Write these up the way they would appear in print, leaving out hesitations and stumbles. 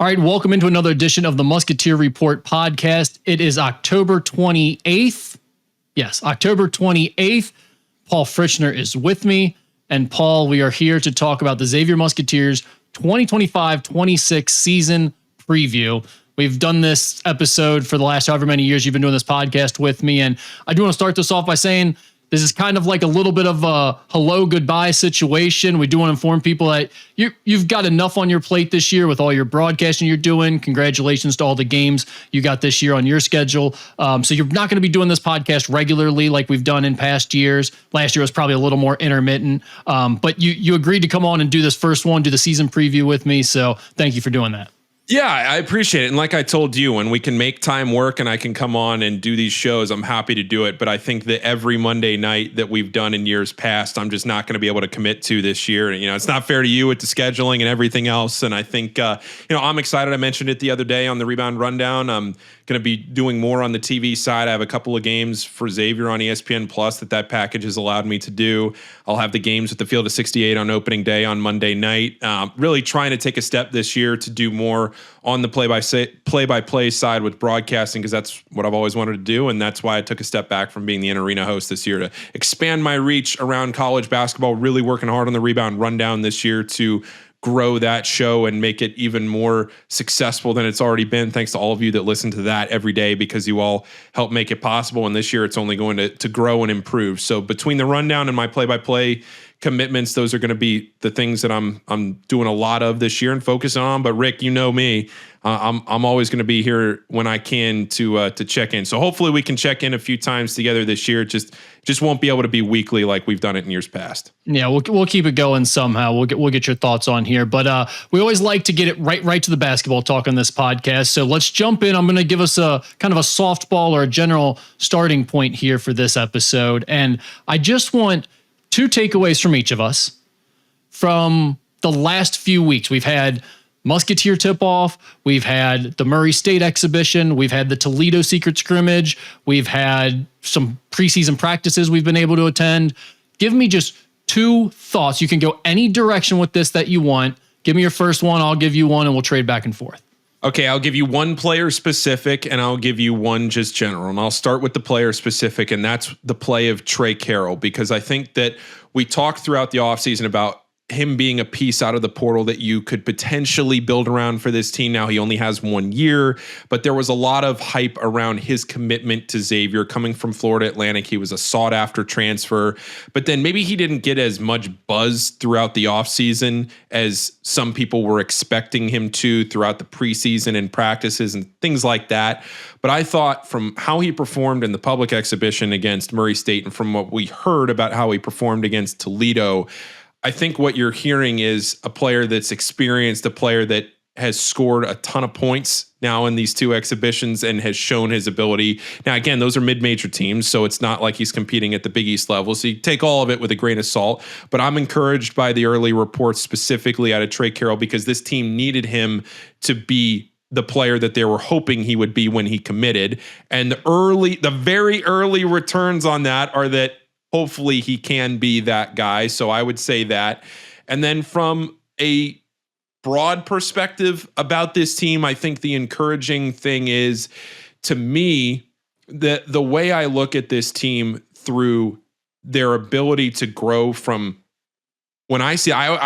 All right, welcome into another edition of the Musketeer Report podcast. It is October 28th. Yes, October 28th. Paul Fritschner is with me. And Paul, we are here to talk about the Xavier Musketeers 2025-26 season preview. We've done this episode for the last however many years you've been doing this podcast with me. And I do want to start this off by saying this is kind of like a little bit of a hello, goodbye situation. We do want to inform people that you've got enough on your plate this year with all your broadcasting you're doing. Congratulations to all the games you got this year on your schedule. So you're not going to be doing this podcast regularly like we've done in past years. Last year was probably a little more intermittent. But you agreed to come on and do this first one, do the season preview with me. So thank you for doing that. Yeah, I appreciate it. And like I told you, when we can make time work and I can come on and do these shows, I'm happy to do it. But I think that every Monday night that we've done in years past, I'm just not going to be able to commit to this year. You know, it's not fair to you with the scheduling and everything else. And I think, I'm excited. I mentioned it the other day on the Rebound Rundown. I'm going to be doing more on the TV side. I have a couple of games for Xavier on ESPN Plus that package has allowed me to do. I'll have the games at the Field of 68 on opening day on Monday night. Really trying to take a step this year to do more on the play-by-play side with broadcasting, because that's what I've always wanted to do, and that's why I took a step back from being the in-arena host this year to expand my reach around college basketball. Really working hard on the Rebound Rundown this year to grow that show and make it even more successful than it's already been. Thanks to all of you that listen to that every day, because you all help make it possible. And this year it's only going to grow and improve. So between the rundown and my play-by-play commitments, those are going to be the things that I'm doing a lot of this year and focusing on. But Rick, you know me, I'm always going to be here when I can to check in. So hopefully we can check in a few times together this year. Just won't be able to be weekly like we've done it in years past. Yeah, we'll keep it going somehow. We'll get your thoughts on here, but we always like to get it right to the basketball talk on this podcast. So let's jump in. I'm going to give us a kind of a softball or a general starting point here for this episode, and I just want two takeaways from each of us from the last few weeks. We've had Musketeer tip-off, we've had the Murray State exhibition, we've had the Toledo secret scrimmage, we've had some preseason practices we've been able to attend. Give me just two thoughts. You can go any direction with this that you want. Give me your first one, I'll give you one, and we'll trade back and forth. Okay, I'll give you one player specific, and I'll give you one just general. And I'll start with the player specific, and that's the play of Trey Carroll, because I think that we talked throughout the offseason about him being a piece out of the portal that you could potentially build around for this team. Now he only has 1 year, but there was a lot of hype around his commitment to Xavier coming from Florida Atlantic. He was a sought after transfer, but then maybe he didn't get as much buzz throughout the offseason as some people were expecting him to throughout the preseason and practices and things like that. But I thought from how he performed in the public exhibition against Murray State and from what we heard about how he performed against Toledo, I think what you're hearing is a player that's experienced, a player that has scored a ton of points now in these two exhibitions and has shown his ability. Now, again, those are mid-major teams, so it's not like he's competing at the Big East level. So you take all of it with a grain of salt. But I'm encouraged by the early reports specifically out of Trey Carroll, because this team needed him to be the player that they were hoping he would be when he committed. And the very early returns on that are that hopefully he can be that guy. So I would say that. And then from a broad perspective about this team, I think the encouraging thing is, to me, that the way I look at this team through their ability to grow from when I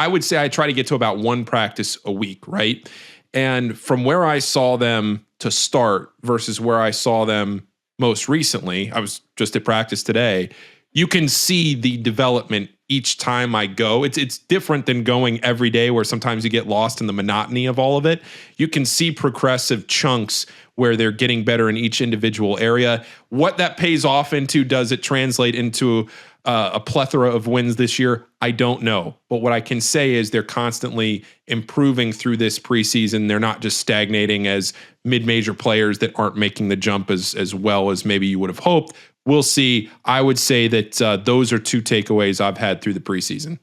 would say I try to get to about one practice a week, right? And from where I saw them to start versus where I saw them most recently, I was just at practice today, you can see the development each time I go. It's different than going every day where sometimes you get lost in the monotony of all of it. You can see progressive chunks where they're getting better in each individual area. What that pays off into, does it translate into a plethora of wins this year? I don't know. But what I can say is they're constantly improving through this preseason. They're not just stagnating as mid-major players that aren't making the jump as well as maybe you would have hoped. We'll see. I would say that those are two takeaways I've had through the preseason.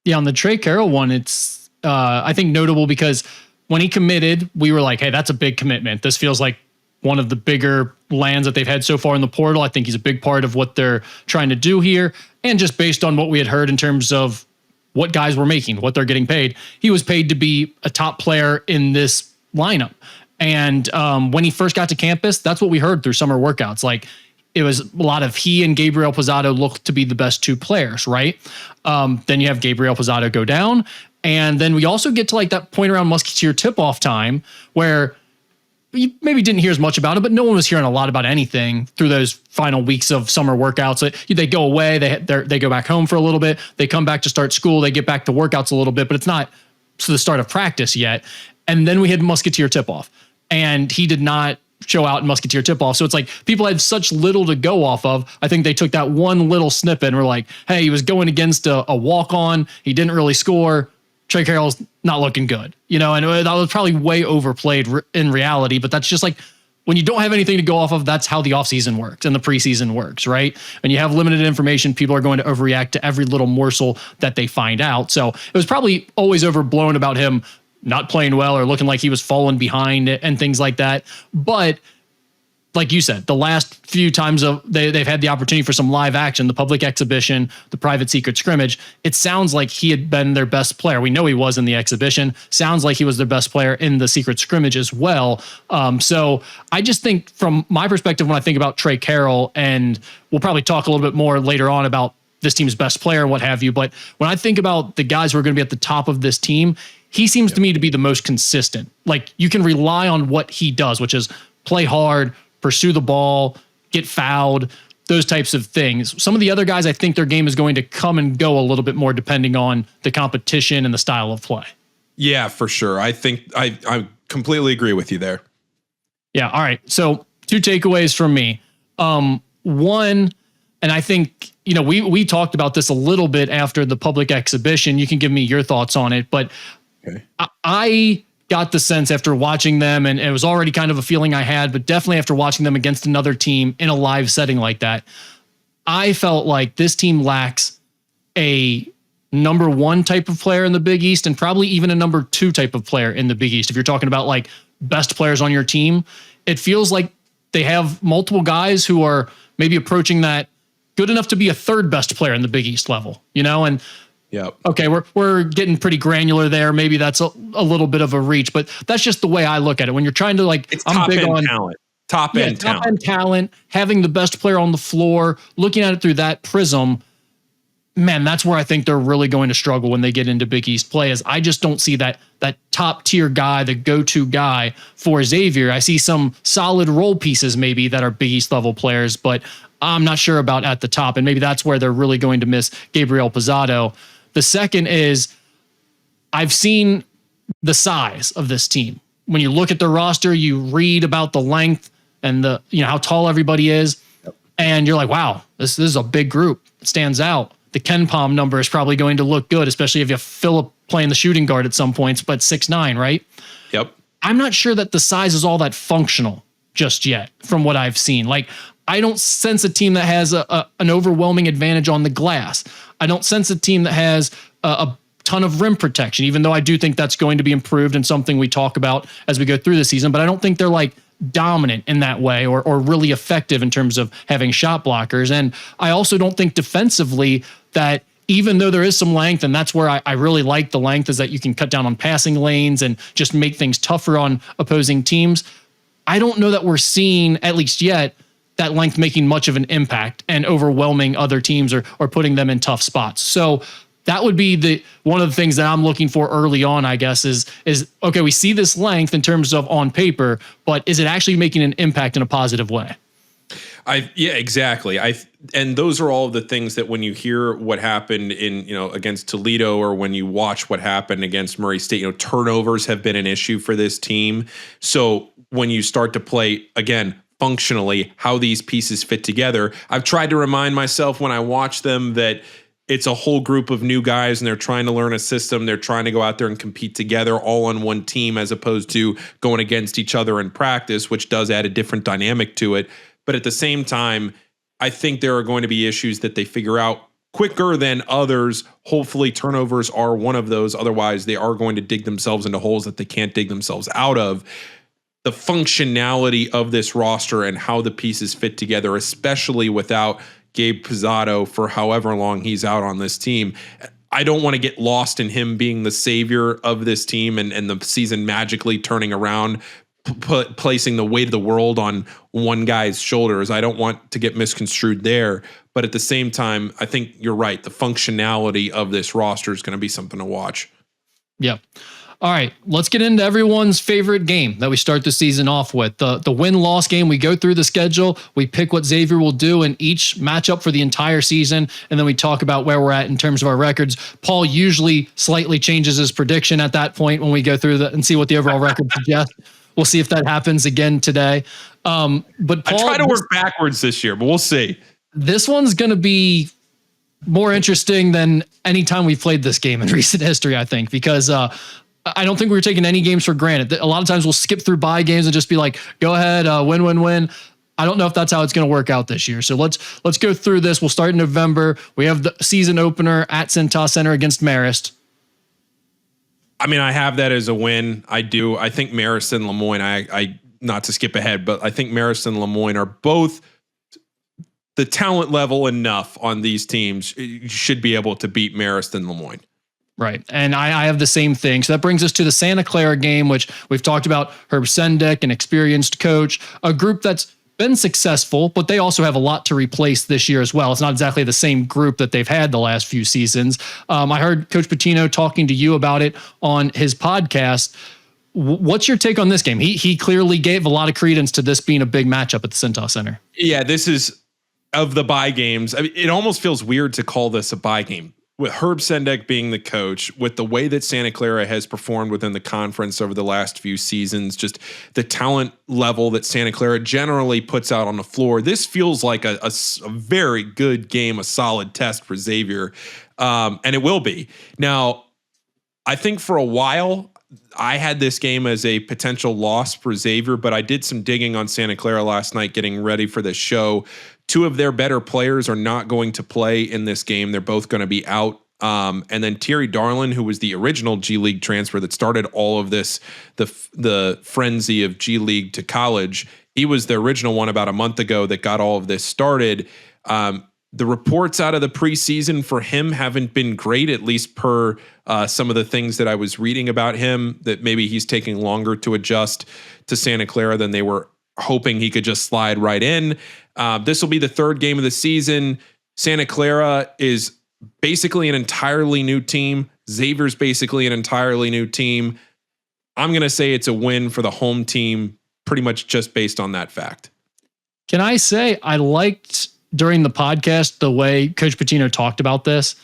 Yeah, on the Trey Carroll one, it's I think notable because when he committed, we were like, hey, that's a big commitment. This feels like one of the bigger lands that they've had so far in the portal. I think he's a big part of what they're trying to do here. And just based on what we had heard in terms of what guys were making, what they're getting paid, he was paid to be a top player in this lineup. And when he first got to campus, that's what we heard through summer workouts. Like, it was a lot of he and Gabriel Posado looked to be the best two players, right? Then you have Gabriel Posado go down. And then we also get to like that point around Musketeer tip-off time where you maybe didn't hear as much about it, but no one was hearing a lot about anything through those final weeks of summer workouts. They go away, they go back home for a little bit, they come back to start school, they get back to workouts a little bit, but it's not to the start of practice yet. And then we had Musketeer tip-off, and he did not show out in Musketeer tip-off. So it's like people had such little to go off of. I think they took that one little snippet and were like, hey, he was going against a walk-on. He didn't really score. Trey Carroll's not looking good, and that was probably way overplayed in reality, but that's just like when you don't have anything to go off of, that's how the offseason works and the preseason works, right? When you have limited information, people are going to overreact to every little morsel that they find out. So it was probably always overblown about him not playing well or looking like he was falling behind and things like that. But like you said, the last few times they've had the opportunity for some live action, the public exhibition, the private secret scrimmage, it sounds like he had been their best player. We know he was in the exhibition. Sounds like he was their best player in the secret scrimmage as well. So I just think from my perspective, when I think about Trey Carroll, and we'll probably talk a little bit more later on about this team's best player and what have you, but when I think about the guys who are going to be at the top of this team, he seems to me to be the most consistent. Like, you can rely on what he does, which is play hard, pursue the ball, get fouled, those types of things. Some of the other guys, I think their game is going to come and go a little bit more depending on the competition and the style of play. Yeah, for sure. I think I completely agree with you there. Yeah. All right. So 2 takeaways from me. One, and I think, we talked about this a little bit after the public exhibition. You can give me your thoughts on it, but okay. I got the sense after watching them, and it was already kind of a feeling I had, but definitely after watching them against another team in a live setting like that, I felt like this team lacks a number 1 type of player in the Big East, and probably even a number 2 type of player in the Big East. If you're talking about like best players on your team, it feels like they have multiple guys who are maybe approaching that good enough to be a 3rd best player in the Big East level, and yep. Okay, we're getting pretty granular there. Maybe that's a little bit of a reach, but that's just the way I look at it. When you're trying to it's I'm big on talent. Top end talent, having the best player on the floor, looking at it through that prism, man, that's where I think they're really going to struggle when they get into Big East play. Is I just don't see that top tier guy, the go-to guy for Xavier. I see some solid role pieces maybe that are Big East level players, but I'm not sure about at the top, and maybe that's where they're really going to miss Gabriel Posado. The second is I've seen the size of this team. When you look at the roster, you read about the length and the how tall everybody is, and you're like, wow, this is a big group. It stands out. The Ken Palm number is probably going to look good, especially if you have Phillip playing the shooting guard at some points, but 6'9", right? Yep. I'm not sure that the size is all that functional just yet from what I've seen. Like, I don't sense a team that has an overwhelming advantage on the glass. I don't sense a team that has a ton of rim protection, even though I do think that's going to be improved and something we talk about as we go through the season. But I don't think they're like dominant in that way or really effective in terms of having shot blockers. And I also don't think defensively that, even though there is some length, and that's where I really like the length, is that you can cut down on passing lanes and just make things tougher on opposing teams. I don't know that we're seeing, at least yet, that length making much of an impact and overwhelming other teams or putting them in tough spots. So that would be one of the things that I'm looking for early on, I guess, is okay, we see this length in terms of on paper, but is it actually making an impact in a positive way? Yeah, exactly. And those are all the things that when you hear what happened in, against Toledo, or when you watch what happened against Murray State, turnovers have been an issue for this team. So when you start to play, again, functionally, how these pieces fit together, I've tried to remind myself when I watch them that it's a whole group of new guys and they're trying to learn a system. They're trying to go out there and compete together all on one team, as opposed to going against each other in practice, which does add a different dynamic to it. But at the same time, I think there are going to be issues that they figure out quicker than others. Hopefully turnovers are one of those. Otherwise, they are going to dig themselves into holes that they can't dig themselves out of. The functionality of this roster and how the pieces fit together, especially without Gabe Posado for however long he's out on this team, I don't want to get lost in him being the savior of this team and the season magically turning around, placing the weight of the world on one guy's shoulders. I don't want to get misconstrued there. But at the same time, I think you're right. The functionality of this roster is going to be something to watch. Yep. All right, let's get into everyone's favorite game that we start the season off with. The win-loss game. We go through the schedule. We pick what Xavier will do in each matchup for the entire season, and then we talk about where we're at in terms of our records. Paul usually slightly changes his prediction at that point when we go through and see what the overall record suggests. We'll see if that happens again today. But Paul, I try to work backwards this year, but we'll see. This one's going to be more interesting than any time we've played this game in recent history, I think, because I don't think we were taking any games for granted. A lot of times we'll skip through bye games and just be like, go ahead, win. I don't know if that's how it's going to work out this year. So let's go through this. We'll start in November. We have the season opener at Cintas Center against Marist. I mean, I have that as a win. I do. I think Marist and Lemoyne, I not to skip ahead, but I think Marist and Lemoyne are both the talent level enough on these teams. You should be able to beat Marist and Lemoyne. Right. And I have the same thing. So that brings us to the Santa Clara game, which we've talked about. Herb Sendek, an experienced coach, a group that's been successful, but they also have a lot to replace this year as well. It's not exactly the same group that they've had the last few seasons. I heard Coach Pitino talking to you about it on his podcast. What's your take on this game? He clearly gave a lot of credence to this being a big matchup at the Cintas Center. Yeah, this is of the bye games. I mean, it almost feels weird to call this a bye game. With Herb Sendek being the coach, with the way that Santa Clara has performed within the conference over the last few seasons, just the talent level that Santa Clara generally puts out on the floor, this feels like a very good game, a solid test for Xavier, and it will be. Now, I think for a while, I had this game as a potential loss for Xavier, but I did some digging on Santa Clara last night getting ready for this show. Two of their better players are not going to play in this game. They're both going to be out. And then Thierry Darlin, who was the original G League transfer that started all of this, the frenzy of G League to college, he was the original one about a month ago that got all of this started. The reports out of the preseason for him haven't been great, at least per some of the things that I was reading about him, that maybe he's taking longer to adjust to Santa Clara than they were hoping he could just slide right in. This will be the third game of the season. Santa Clara is basically an entirely new team. Xavier's basically an entirely new team. I'm going to say it's a win for the home team, pretty much just based on that fact. Can I say I liked during the podcast the way Coach Pitino talked about this?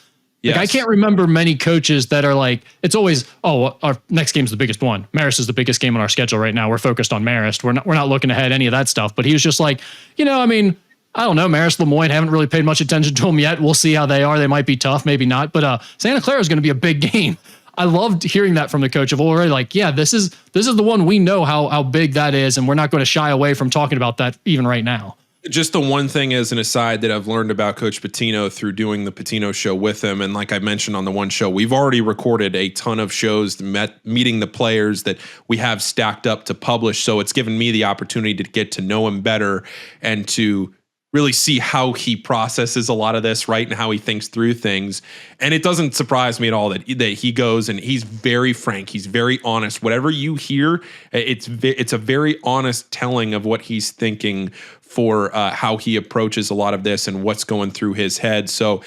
Like, yes. I can't remember many coaches that are like, it's always, oh, our next game's the biggest one. Marist is the biggest game on our schedule right now. We're focused on Marist. We're not looking ahead any of that stuff. But he was just like, I mean, I don't know. Marist, Lemoyne, haven't really paid much attention to them yet. We'll see how they are. They might be tough, maybe not. But Santa Clara is going to be a big game. I loved hearing that from the coach of already like, yeah, this is the one we know how big that is, and we're not going to shy away from talking about that even right now. Just the one thing as an aside that I've learned about Coach Pitino through doing the Pitino show with him, and like I mentioned on the one show, we've already recorded a ton of shows meeting the players that we have stacked up to publish. So it's given me the opportunity to get to know him better and to really see how he processes a lot of this, right, and how he thinks through things. And it doesn't surprise me at all that he goes and he's very frank. He's very honest. Whatever you hear, it's a very honest telling of what he's thinking for how he approaches a lot of this and what's going through his head. So,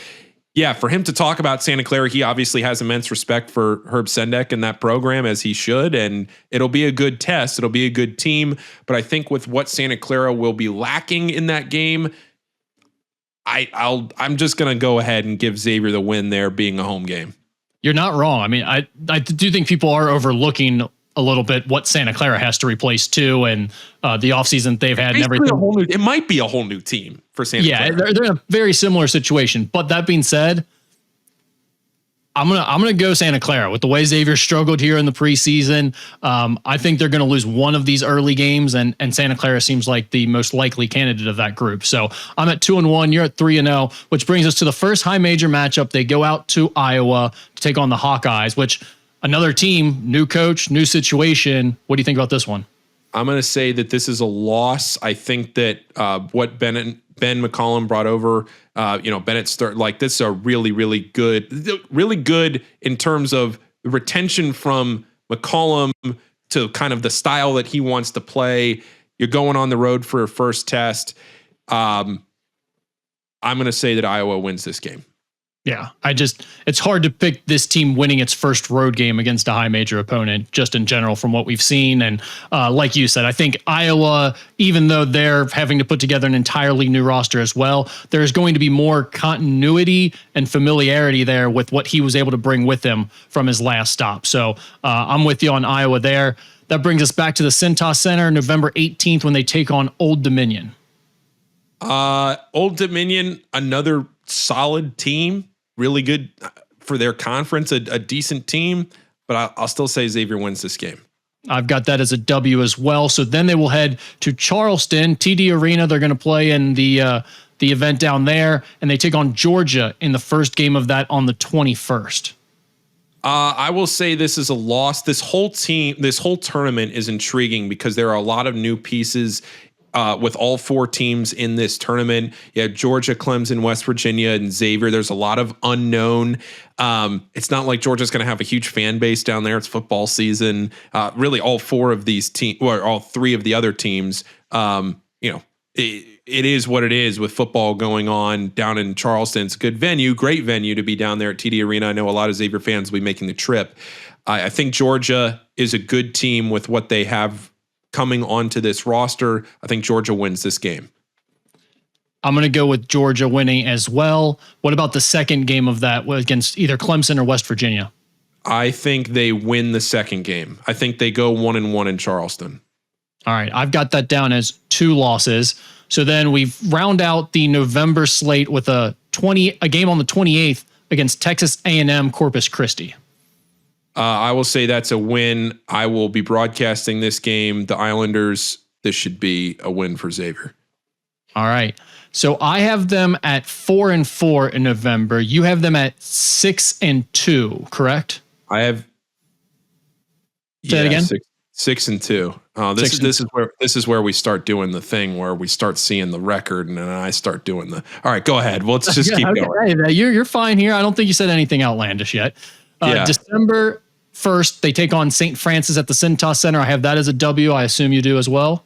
yeah, for him to talk about Santa Clara, he obviously has immense respect for Herb Sendek and that program, as he should, and it'll be a good test. It'll be a good team, but I think with what Santa Clara will be lacking in that game, I'm just going to go ahead and give Xavier the win there, being a home game. You're not wrong. I mean, I do think people are overlooking a little bit what Santa Clara has to replace too, and the offseason they've had and everything. It might be a whole new team for Santa Clara. Yeah, they're in a very similar situation. But that being said, I'm gonna go Santa Clara with the way Xavier struggled here in the preseason. I think they're gonna lose one of these early games, and Santa Clara seems like the most likely candidate of that group. So I'm at 2-1. You're at 3-0, which brings us to the first high major matchup. They go out to Iowa to take on the Hawkeyes, which another team, new coach, new situation. What do you think about this one? I'm going to say that this is a loss. I think that what Bennett Ben McCollum brought over, Bennett start like this is a really, really good in terms of retention from McCollum to kind of the style that he wants to play. You're going on the road for a first test. I'm going to say that Iowa wins this game. Yeah, it's hard to pick this team winning its first road game against a high major opponent, just in general from what we've seen. And like you said, I think Iowa, even though they're having to put together an entirely new roster as well, there's going to be more continuity and familiarity there with what he was able to bring with him from his last stop. So I'm with you on Iowa there. That brings us back to the Cintas Center, November 18th, when they take on Old Dominion. Old Dominion, another solid team. Really good for their conference, a decent team, but I'll still say Xavier wins this game. I've got that as a W as well. So then they will head to Charleston, TD Arena. They're going to play in the event down there, and they take on Georgia in the first game of that on the 21st. I will say this is a loss. This whole tournament is intriguing because there are a lot of new pieces with all four teams in this tournament. You have Georgia, Clemson, West Virginia, and Xavier. There's a lot of unknown. It's not like Georgia's going to have a huge fan base down there. It's football season. Really, all four of these teams, or all three of the other teams, it is what it is with football going on down in Charleston. It's a good venue, great venue to be down there at TD Arena. I know a lot of Xavier fans will be making the trip. I think Georgia is a good team with what they have coming onto this roster. I think Georgia wins this game. I'm going to go with Georgia winning as well. What about the second game of that against either Clemson or West Virginia? I think they win the second game. I think they go 1-1 in Charleston. All right. I've got that down as 2 losses. So then we round out the November slate with a game on the 28th against Texas A&M Corpus Christi. I will say that's a win. I will be broadcasting this game. The Islanders, this should be a win for Xavier. All right. So I have them at 4-4 in November. You have them at 6-2, correct? I have. Say it again. 6-2. This is where we start doing the thing where we start seeing the record, and then I start doing the. All right, go ahead. Well, let's just keep going. Hey, you're fine here. I don't think you said anything outlandish yet. December 1st, they take on St. Francis at the Cintas Center. I have that as a W. I assume you do as well.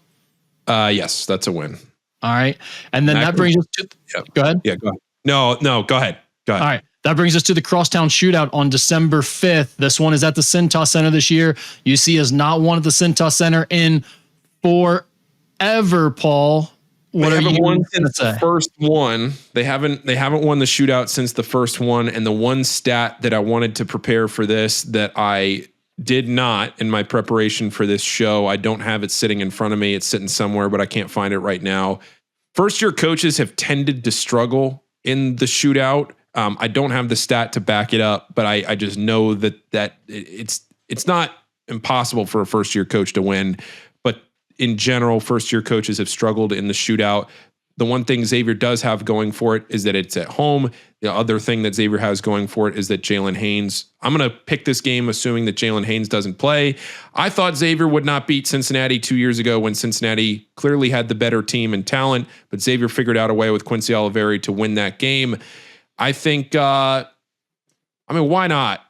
Yes, that's a win. All right, and then that brings us to. Yep. Go ahead. Yeah, go ahead. No, go ahead. All right. That brings us to the Crosstown Shootout on December 5th. This one is at the Cintas Center this year. UC has not won at the Cintas Center in forever, Paul. What are you won since the first one? They haven't won the shootout since the first one. And the one stat that I wanted to prepare for this that I did not in my preparation for this show, I don't have it sitting in front of me. It's sitting somewhere, but I can't find it right now. First-year coaches have tended to struggle in the shootout. I don't have the stat to back it up, but I just know that it's not impossible for a first-year coach to win. But in general, first-year coaches have struggled in the shootout. The one thing Xavier does have going for it is that it's at home. The other thing that Xavier has going for it is that Jalen Haynes, I'm going to pick this game assuming that Jalen Haynes doesn't play. I thought Xavier would not beat Cincinnati 2 years ago when Cincinnati clearly had the better team and talent, but Xavier figured out a way with Quincy Oliveri to win that game. I think, why not?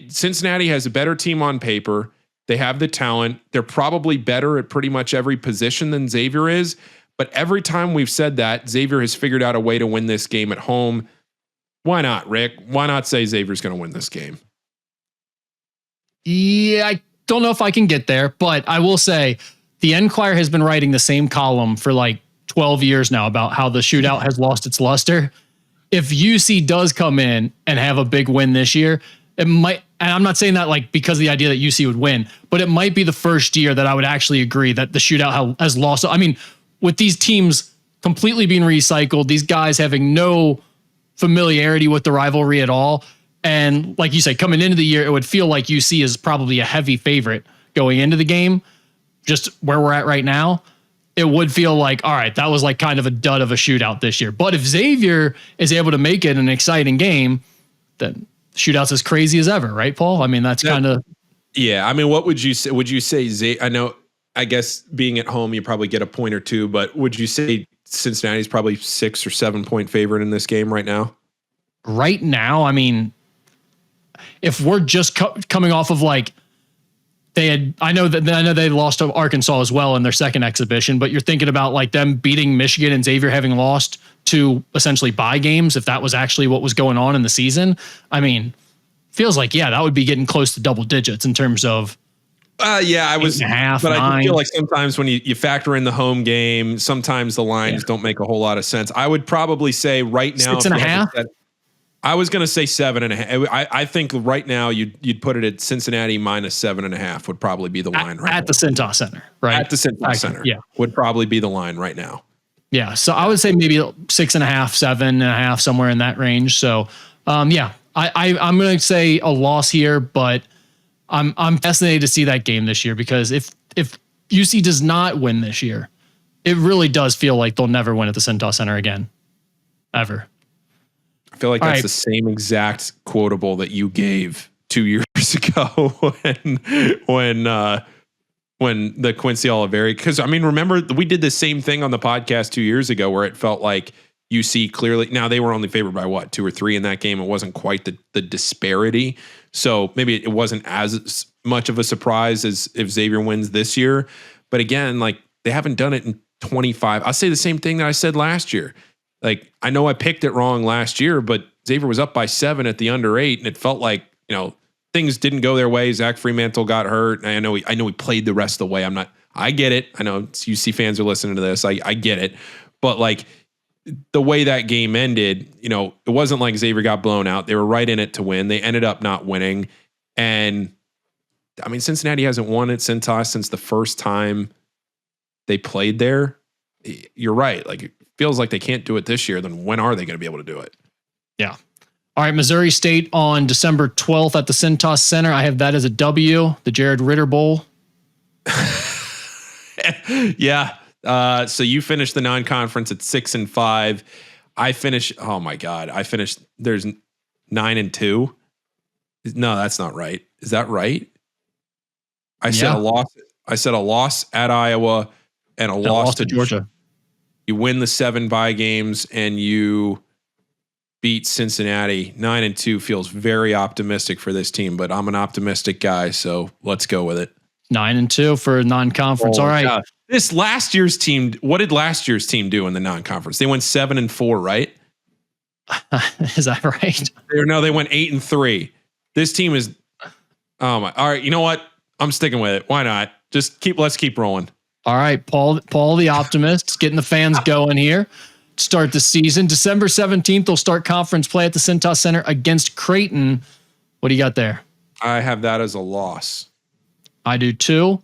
Cincinnati has a better team on paper. They have the talent. They're probably better at pretty much every position than Xavier is. But every time we've said that, Xavier has figured out a way to win this game at home. Why not, Rick? Why not say Xavier's going to win this game? Yeah, I don't know if I can get there, but I will say the Enquirer has been writing the same column for like 12 years now about how the shootout has lost its luster. If UC does come in and have a big win this year, it might, and I'm not saying that like because of the idea that UC would win, but it might be the first year that I would actually agree that the shootout has lost. I mean, with these teams completely being recycled, these guys having no familiarity with the rivalry at all. And like you said, coming into the year, it would feel like UC is probably a heavy favorite going into the game, just where we're at right now. It would feel like, all right, that was like kind of a dud of a shootout this year. But if Xavier is able to make it an exciting game, then shootout's as crazy as ever, right, Paul? I mean, that's kind of. Yeah. I mean, what would you say? Would you say I guess being at home, you probably get a point or two, but would you say Cincinnati's probably 6 or 7 point favorite in this game right now. Right now, I mean, if we're just coming off of like I know they lost to Arkansas as well in their second exhibition, but you're thinking about like them beating Michigan and Xavier having lost to essentially bye games. If that was actually what was going on in the season, I mean, feels like, yeah, that would be getting close to double digits in terms of, I was, 8.5, but 9. I feel like sometimes when you factor in the home game, sometimes the lines don't make a whole lot of sense. I would probably say right now, 6.5. I was going to say 7.5. I think right now you'd put it at Cincinnati minus 7.5 would probably be the line right at now. the Cintas Center, right? At the Cintas Center, would probably be the line right now. Yeah, so I would say maybe 6.5, 7.5, somewhere in that range. So, I'm going to say a loss here, but I'm fascinated to see that game this year, because if UC does not win this year, it really does feel like they'll never win at the Cintas Center again, ever. I feel like that's the same exact quotable that you gave 2 years ago when the Quincy Oliveri, because I mean, remember we did the same thing on the podcast 2 years ago where it felt like UC clearly, now they were only favored by 2 or 3 in that game. It wasn't quite the disparity. So maybe it wasn't as much of a surprise as if Xavier wins this year. But again, like they haven't done it in 25. I'll say the same thing that I said last year. Like, I know I picked it wrong last year, but Xavier was up by 7 at the under 8, and it felt like, things didn't go their way. Zach Fremantle got hurt. And I know he played the rest of the way. I get it. I know UC fans are listening to this. I get it. But like the way that game ended, it wasn't like Xavier got blown out. They were right in it to win. They ended up not winning. And I mean, Cincinnati hasn't won at Cintas since the first time they played there. You're right. Like, it feels like they can't do it this year. Then when are they going to be able to do it? Yeah. All right, Missouri State on December 12th at the Cintas Center. I have that as a W, the Jared Ritter Bowl. Yeah. So you finished the non-conference at 6-5. I finished. Oh my God. There's 9-2. No, that's not right. Is that right? I said a loss. I said a loss at Iowa and a loss to Georgia. You win the 7 bye games and you beat Cincinnati. 9-2 feels very optimistic for this team, but I'm an optimistic guy, so let's go with it. 9-2 for non-conference. All right. Yeah. This last year's team, what did last year's team do in the non-conference? They went 7-4, right? Is that right? No, they went 8-3. This team is, oh my. All right, you know what? I'm sticking with it. Why not? Let's keep rolling. All right, Paul the optimist, getting the fans going here. Start the season. December 17th, they'll start conference play at the Cintas Center against Creighton. What do you got there? I have that as a loss. I do too.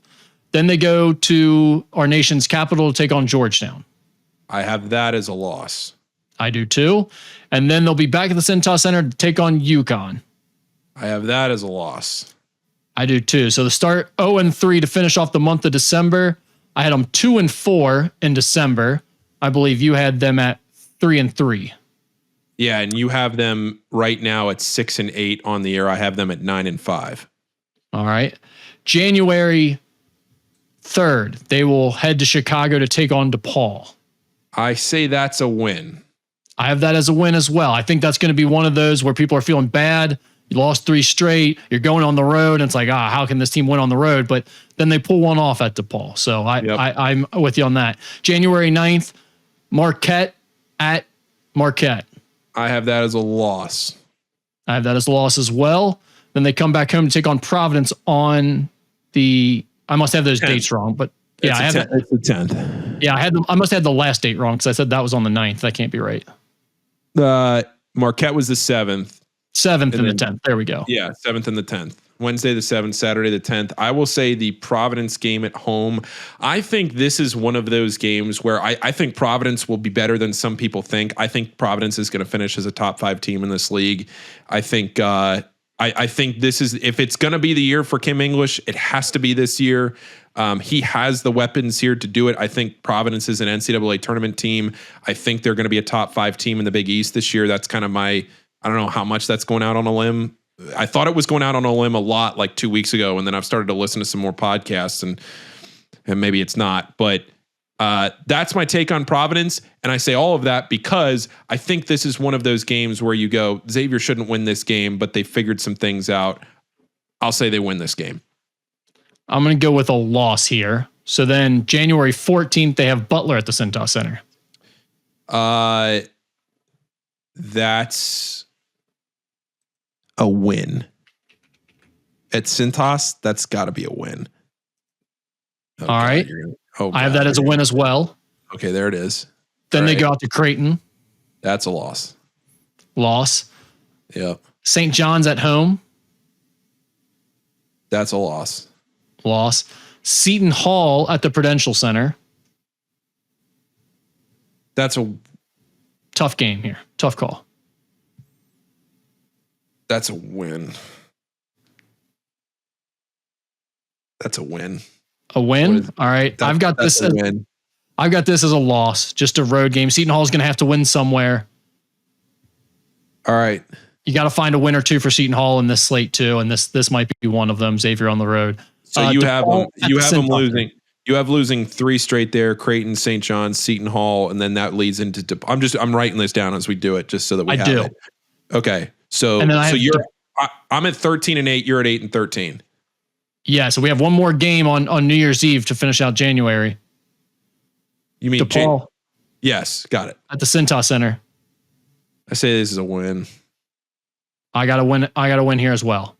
Then they go to our nation's capital to take on Georgetown. I have that as a loss. I do too. And then they'll be back at the Cintas Center to take on UConn. I have that as a loss. I do too. So the start 0-3 to finish off the month of December. I had them 2-4 in December. I believe you had them at 3-3. Yeah, and you have them right now at 6-8 on the year. I have them at 9-5. All right. January 3rd, they will head to Chicago to take on DePaul. I say that's a win. I have that as a win as well. I think that's going to be one of those where people are feeling bad. You lost 3 straight. You're going on the road. And it's like, how can this team win on the road? But then they pull one off at DePaul. So I'm with you on that. January 9th, Marquette at Marquette. I have that as a loss. I have that as a loss as well. Then they come back home to take on Providence on the, I must have those 10th. Dates wrong, but yeah, it's the 10th. Yeah, I must have the last date wrong because I said that was on the 9th. That can't be right. Marquette was the 7th. 7th and the 10th. There we go. Yeah, 7th and the 10th. Wednesday the 7th, Saturday the 10th. I will say the Providence game at home. I think this is one of those games where I think Providence will be better than some people think. I think Providence is going to finish as a top 5 team in this league. I think I think this is, if it's going to be the year for Kim English, it has to be this year. He has the weapons here to do it. I think Providence is an NCAA tournament team. I think they're going to be a top 5 team in the Big East this year. That's kind of I don't know how much that's going out on a limb. I thought it was going out on a limb a lot like 2 weeks ago, and then I've started to listen to some more podcasts, and maybe it's not. But That's my take on Providence. And I say all of that because I think this is one of those games where you go, Xavier shouldn't win this game, but they figured some things out. I'll say they win this game. I'm going to go with a loss here. So then January 14th, they have Butler at the Cintas Center. That's a win. At Cintas, that's got to be a win. Oh, all right. I have that as a win as well. Okay, there it is. Then they go out to Creighton. That's a loss. Loss. Yep. St. John's at home. That's a loss. Loss. Seton Hall at the Prudential Center. That's a tough game here. Tough call. That's a win. That's a win. A win? All right. I've got this as a loss. Just a road game. Seton Hall is going to have to win somewhere. All right. You got to find a win or two for Seton Hall in this slate too, and this might be one of them. Xavier on the road. So you have them losing. You have losing 3 straight there: Creighton, St. John's, Seton Hall, and then that leads into. I'm writing this down as we do it, just so that we have it. Okay. So I'm at 13-8. You're at 8-13. Yeah. So we have one more game on New Year's Eve to finish out January. You mean DePaul? Yes, got it. At the Cintas Center. I say this is a win. I got to win. I got to win here as well.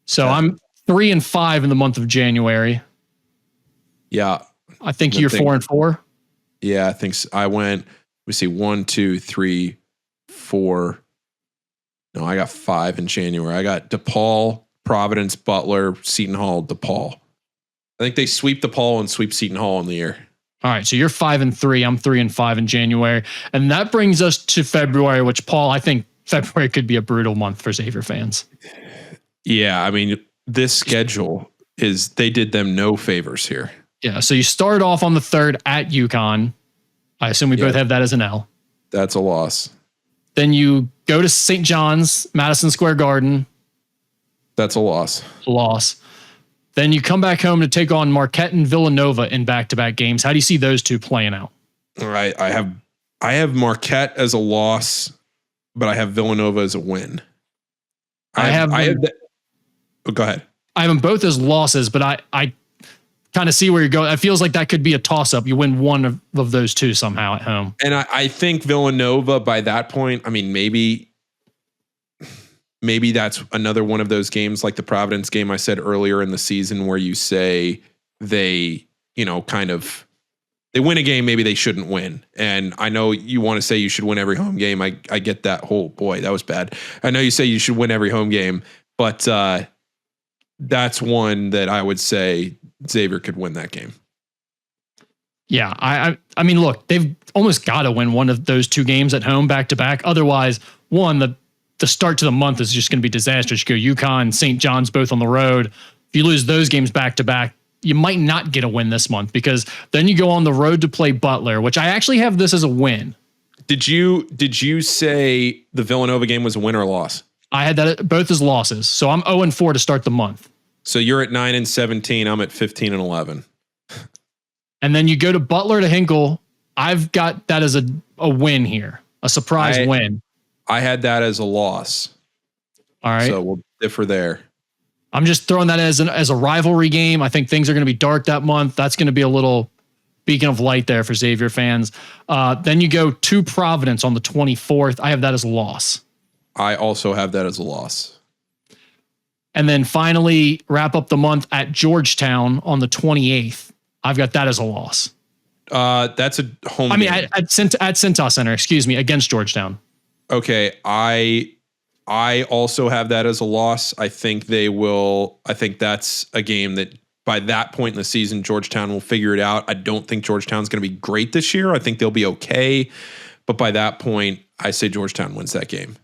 So I'm 3-5 in the month of January. Yeah. I think you're 4-4. Yeah, I think so. I went, let me see, 1, 2, 3, 4. No, I got 5 in January. I got DePaul, Providence, Butler, Seton Hall, DePaul. I think they sweep DePaul and sweep Seton Hall in the year. All right, so you're 5-3. I'm 3-5 in January. And that brings us to February, which, Paul, I think February could be a brutal month for Xavier fans. Yeah, I mean, this schedule they did them no favors here. Yeah, so you start off on the 3rd at UConn. I assume we both have that as an L. That's a loss. Then you go to St. John's, Madison Square Garden. That's a loss. Loss. Then you come back home to take on Marquette and Villanova in back-to-back games. How do you see those two playing out? All right, I have Marquette as a loss, but I have Villanova as a win. Go ahead. I have them both as losses, but I kind of see where you're going. It feels like that could be a toss-up. You win one of those two somehow at home. And I think Villanova by that point, I mean, maybe that's another one of those games like the Providence game I said earlier in the season where you say they, they win a game maybe they shouldn't win. And I know you want to say you should win every home game. I get that. Oh, boy, that was bad. I know you say you should win every home game, but that's one that I would say Xavier could win that game. Yeah, I mean, look, they've almost got to win one of those two games at home back to back. Otherwise, the start to the month is just going to be disastrous. You go UConn, St. John's, both on the road. If you lose those games back to back, you might not get a win this month because then you go on the road to play Butler, which I actually have this as a win. Did you say the Villanova game was a win or a loss? I had that both as losses. So I'm 0-4 to start the month. So you're at 9-17. I'm at 15-11. And then you go to Butler to Hinkle. I've got that as a win here, a surprise win. I had that as a loss. All right. So we'll differ there. I'm just throwing that as a rivalry game. I think things are going to be dark that month. That's going to be a little beacon of light there for Xavier fans. Then you go to Providence on the 24th. I have that as a loss. I also have that as a loss. And then finally wrap up the month at Georgetown on the 28th. I've got that as a loss. That's a home game. At Cintas Center, against Georgetown. Okay, I also have that as a loss. I think that's a game that by that point in the season, Georgetown will figure it out. I don't think Georgetown's going to be great this year. I think they'll be okay. But by that point, I say Georgetown wins that game.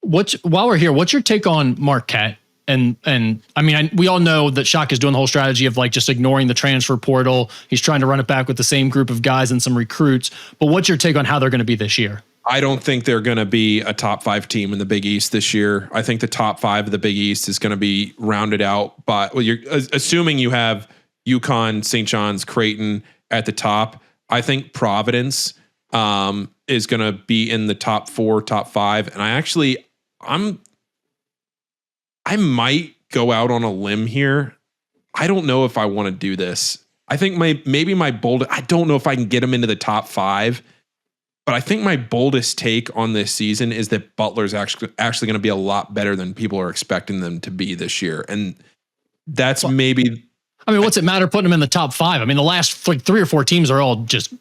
While we're here, what's your take on Marquette? And I mean, we all know that Shock is doing the whole strategy of just ignoring the transfer portal. He's trying to run it back with the same group of guys and some recruits. But what's your take on how they're going to be this year? I don't think they're going to be a top 5 team in the Big East this year. I think the top 5 of the Big East is going to be rounded out by, you're assuming you have UConn, St. John's, Creighton at the top. I think Providence is going to be in the top 4, top 5. And I might go out on a limb here. I don't know if I want to do this. I think maybe my bold, I don't know if I can get them into the top 5, but I think my boldest take on this season is that Butler's actually going to be a lot better than people are expecting them to be this year. And that's maybe, I mean, what's it matter putting them in the top 5? I mean, the last like 3 or 4 teams are all just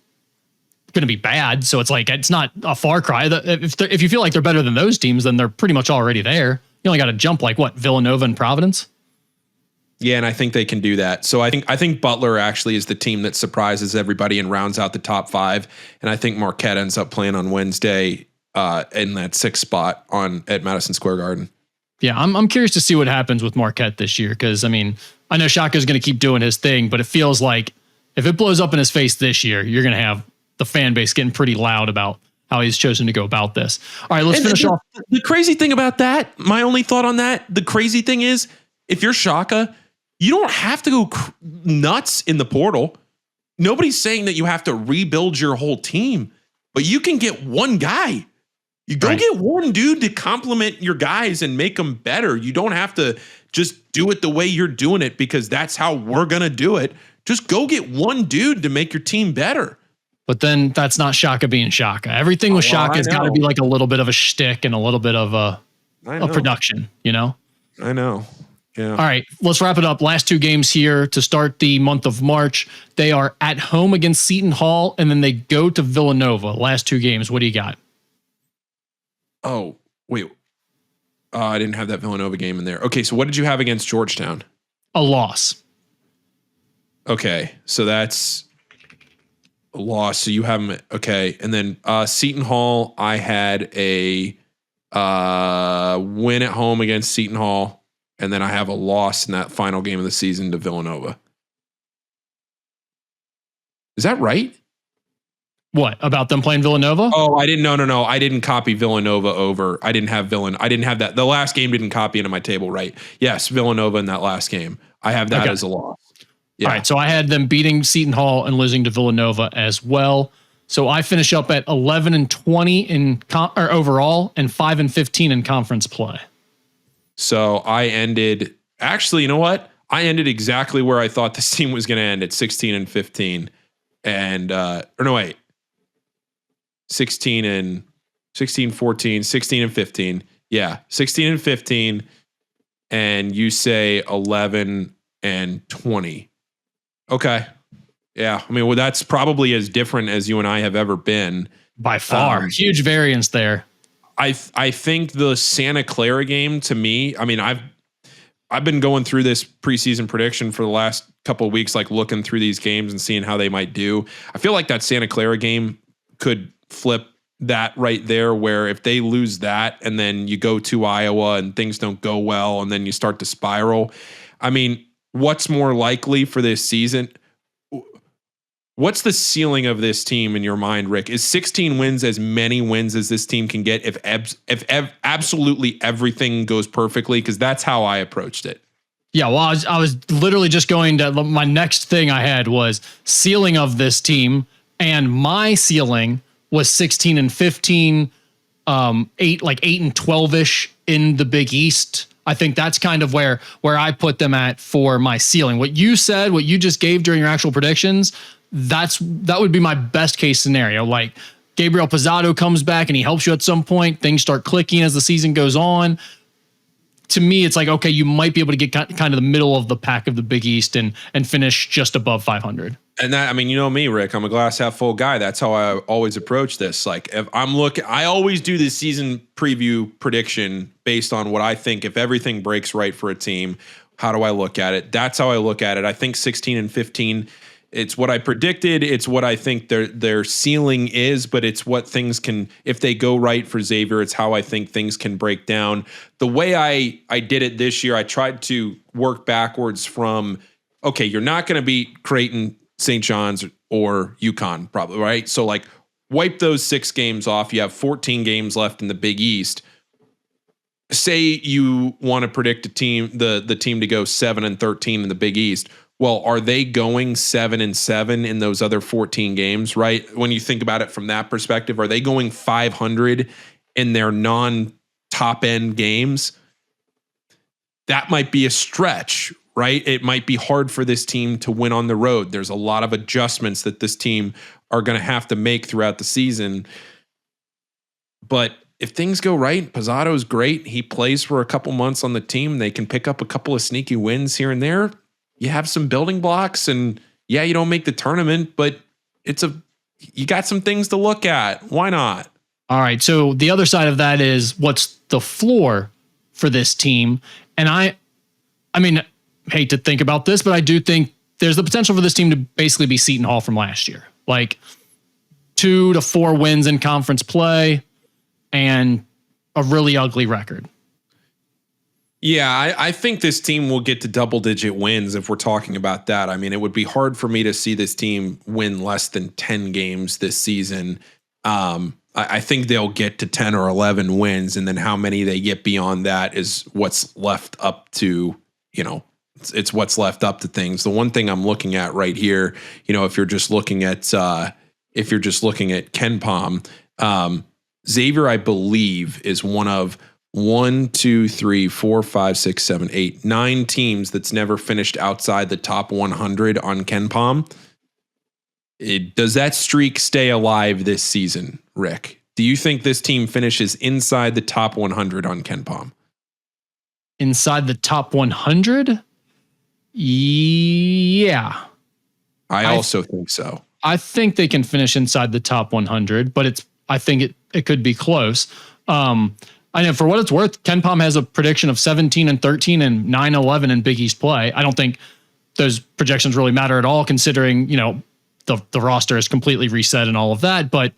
going to be bad. So it's like, it's not a far cry. If you feel like they're better than those teams, then they're pretty much already there. You only got to jump like what, Villanova and Providence? Yeah, and I think they can do that. So I think Butler actually is the team that surprises everybody and rounds out the top 5. And I think Marquette ends up playing on Wednesday in that 6th spot at Madison Square Garden. Yeah, I'm curious to see what happens with Marquette this year, because I mean, I know Shaka's going to keep doing his thing, but it feels like if it blows up in his face this year, you're going to have the fan base getting pretty loud about how he's chosen to go about this. All right, let's finish off. The crazy thing about that, my only thought on that, the crazy thing is, if you're Shaka, you don't have to go nuts in the portal. Nobody's saying that you have to rebuild your whole team, but you can get one guy. You go get one dude to complement your guys and make them better. You don't have to just do it the way you're doing it because that's how we're going to do it. Just go get one dude to make your team better. But then that's not Shaka being Shaka. Everything with Shaka has got to be like a little bit of a shtick and a little bit of a production, you know? I know. Yeah. All right, let's wrap it up. Last 2 games here to start the month of March. They are at home against Seton Hall, and then they go to Villanova. Last 2 games. What do you got? Oh, wait. I didn't have that Villanova game in there. Okay, so what did you have against Georgetown? A loss. Okay, so that's a loss. So you have them. Okay, and then Seton Hall, I had a win at home against Seton Hall. And then I have a loss in that final game of the season to Villanova. Is that right? What about them playing Villanova? Oh, I didn't. No. I didn't copy Villanova over. I didn't have that. The last game didn't copy into my table, right? Yes, Villanova in that last game. I have that as a loss. Yeah. All right. So I had them beating Seton Hall and losing to Villanova as well. So I finish up at 11-20 in overall and 5-15 in conference play. So I ended, actually, you know what? I ended exactly where I thought this team was going to end at 16-15. And, 16-14, 16-15. Yeah, 16-15. And you say 11-20. Okay. Yeah. I mean, well, that's probably as different as you and I have ever been. By far. Huge variance there. I think the Santa Clara game, to me, I mean, I've been going through this preseason prediction for the last couple of weeks, like looking through these games and seeing how they might do. I feel like that Santa Clara game could flip that right there, where if they lose that and then you go to Iowa and things don't go well and then you start to spiral. I mean, what's more likely for this season? What's the ceiling of this team in your mind, Rick? Is 16 wins as many wins as this team can get if absolutely everything goes perfectly? Because that's how I approached it. Yeah, well, I was literally just going to, my next thing I had was ceiling of this team, and my ceiling was 16-15, 8-12-ish in the Big East. I think that's kind of where I put them at for my ceiling. What you said, what you just gave during your actual predictions, that would be my best case scenario. Like Gabriel Posado comes back and he helps you at some point. Things start clicking as the season goes on. To me, it's like, okay, you might be able to get kind of the middle of the pack of the Big East and finish just above 500. And that, I mean, you know me, Rick, I'm a glass half full guy. That's how I always approach this. Like if I'm looking, I always do this season preview prediction based on what I think. If everything breaks right for a team, how do I look at it? That's how I look at it. I think 16-15, it's what I predicted. It's what I think their ceiling is, but it's what things can, if they go right for Xavier, it's how I think things can break down. The way I did it this year, I tried to work backwards from, okay, you're not going to beat Creighton, St. John's, or UConn probably, right? So like wipe those 6 games off. You have 14 games left in the Big East. Say you want to predict a team, the team to go 7-13 in the Big East. well, are they going 7-7 in those other 14 games, right? When you think about it from that perspective, are they going 500 in their non-top end games? That might be a stretch, right? It might be hard for this team to win on the road. There's a lot of adjustments that this team are going to have to make throughout the season. But if things go right, Pizzaro's great. He plays for a couple months on the team. They can pick up a couple of sneaky wins here and there. You have some building blocks, and yeah, you don't make the tournament, but you got some things to look at. Why not? All right. So the other side of that is what's the floor for this team? And I mean, hate to think about this, but I do think there's the potential for this team to basically be Seton Hall from last year, like 2 to 4 wins in conference play and a really ugly record. Yeah, I think this team will get to double-digit wins if we're talking about that. I mean, it would be hard for me to see this team win less than 10 games this season. I think they'll get to 10 or 11 wins, and then how many they get beyond that is what's left up to, it's what's left up to things. The one thing I'm looking at right here, if you're just looking at KenPom, Xavier, I believe, is one of 9 teams that's never finished outside the top 100 on KenPom. Does that streak stay alive this season, Rick? Do you think this team finishes inside the top 100 on KenPom? Inside the top 100? Yeah. I also think so. I think they can finish inside the top 100, but I think it could be close. I know, for what it's worth, KenPom has a prediction of 17-13 and 9-11 in Big East play. I don't think those projections really matter at all, considering the roster is completely reset and all of that. But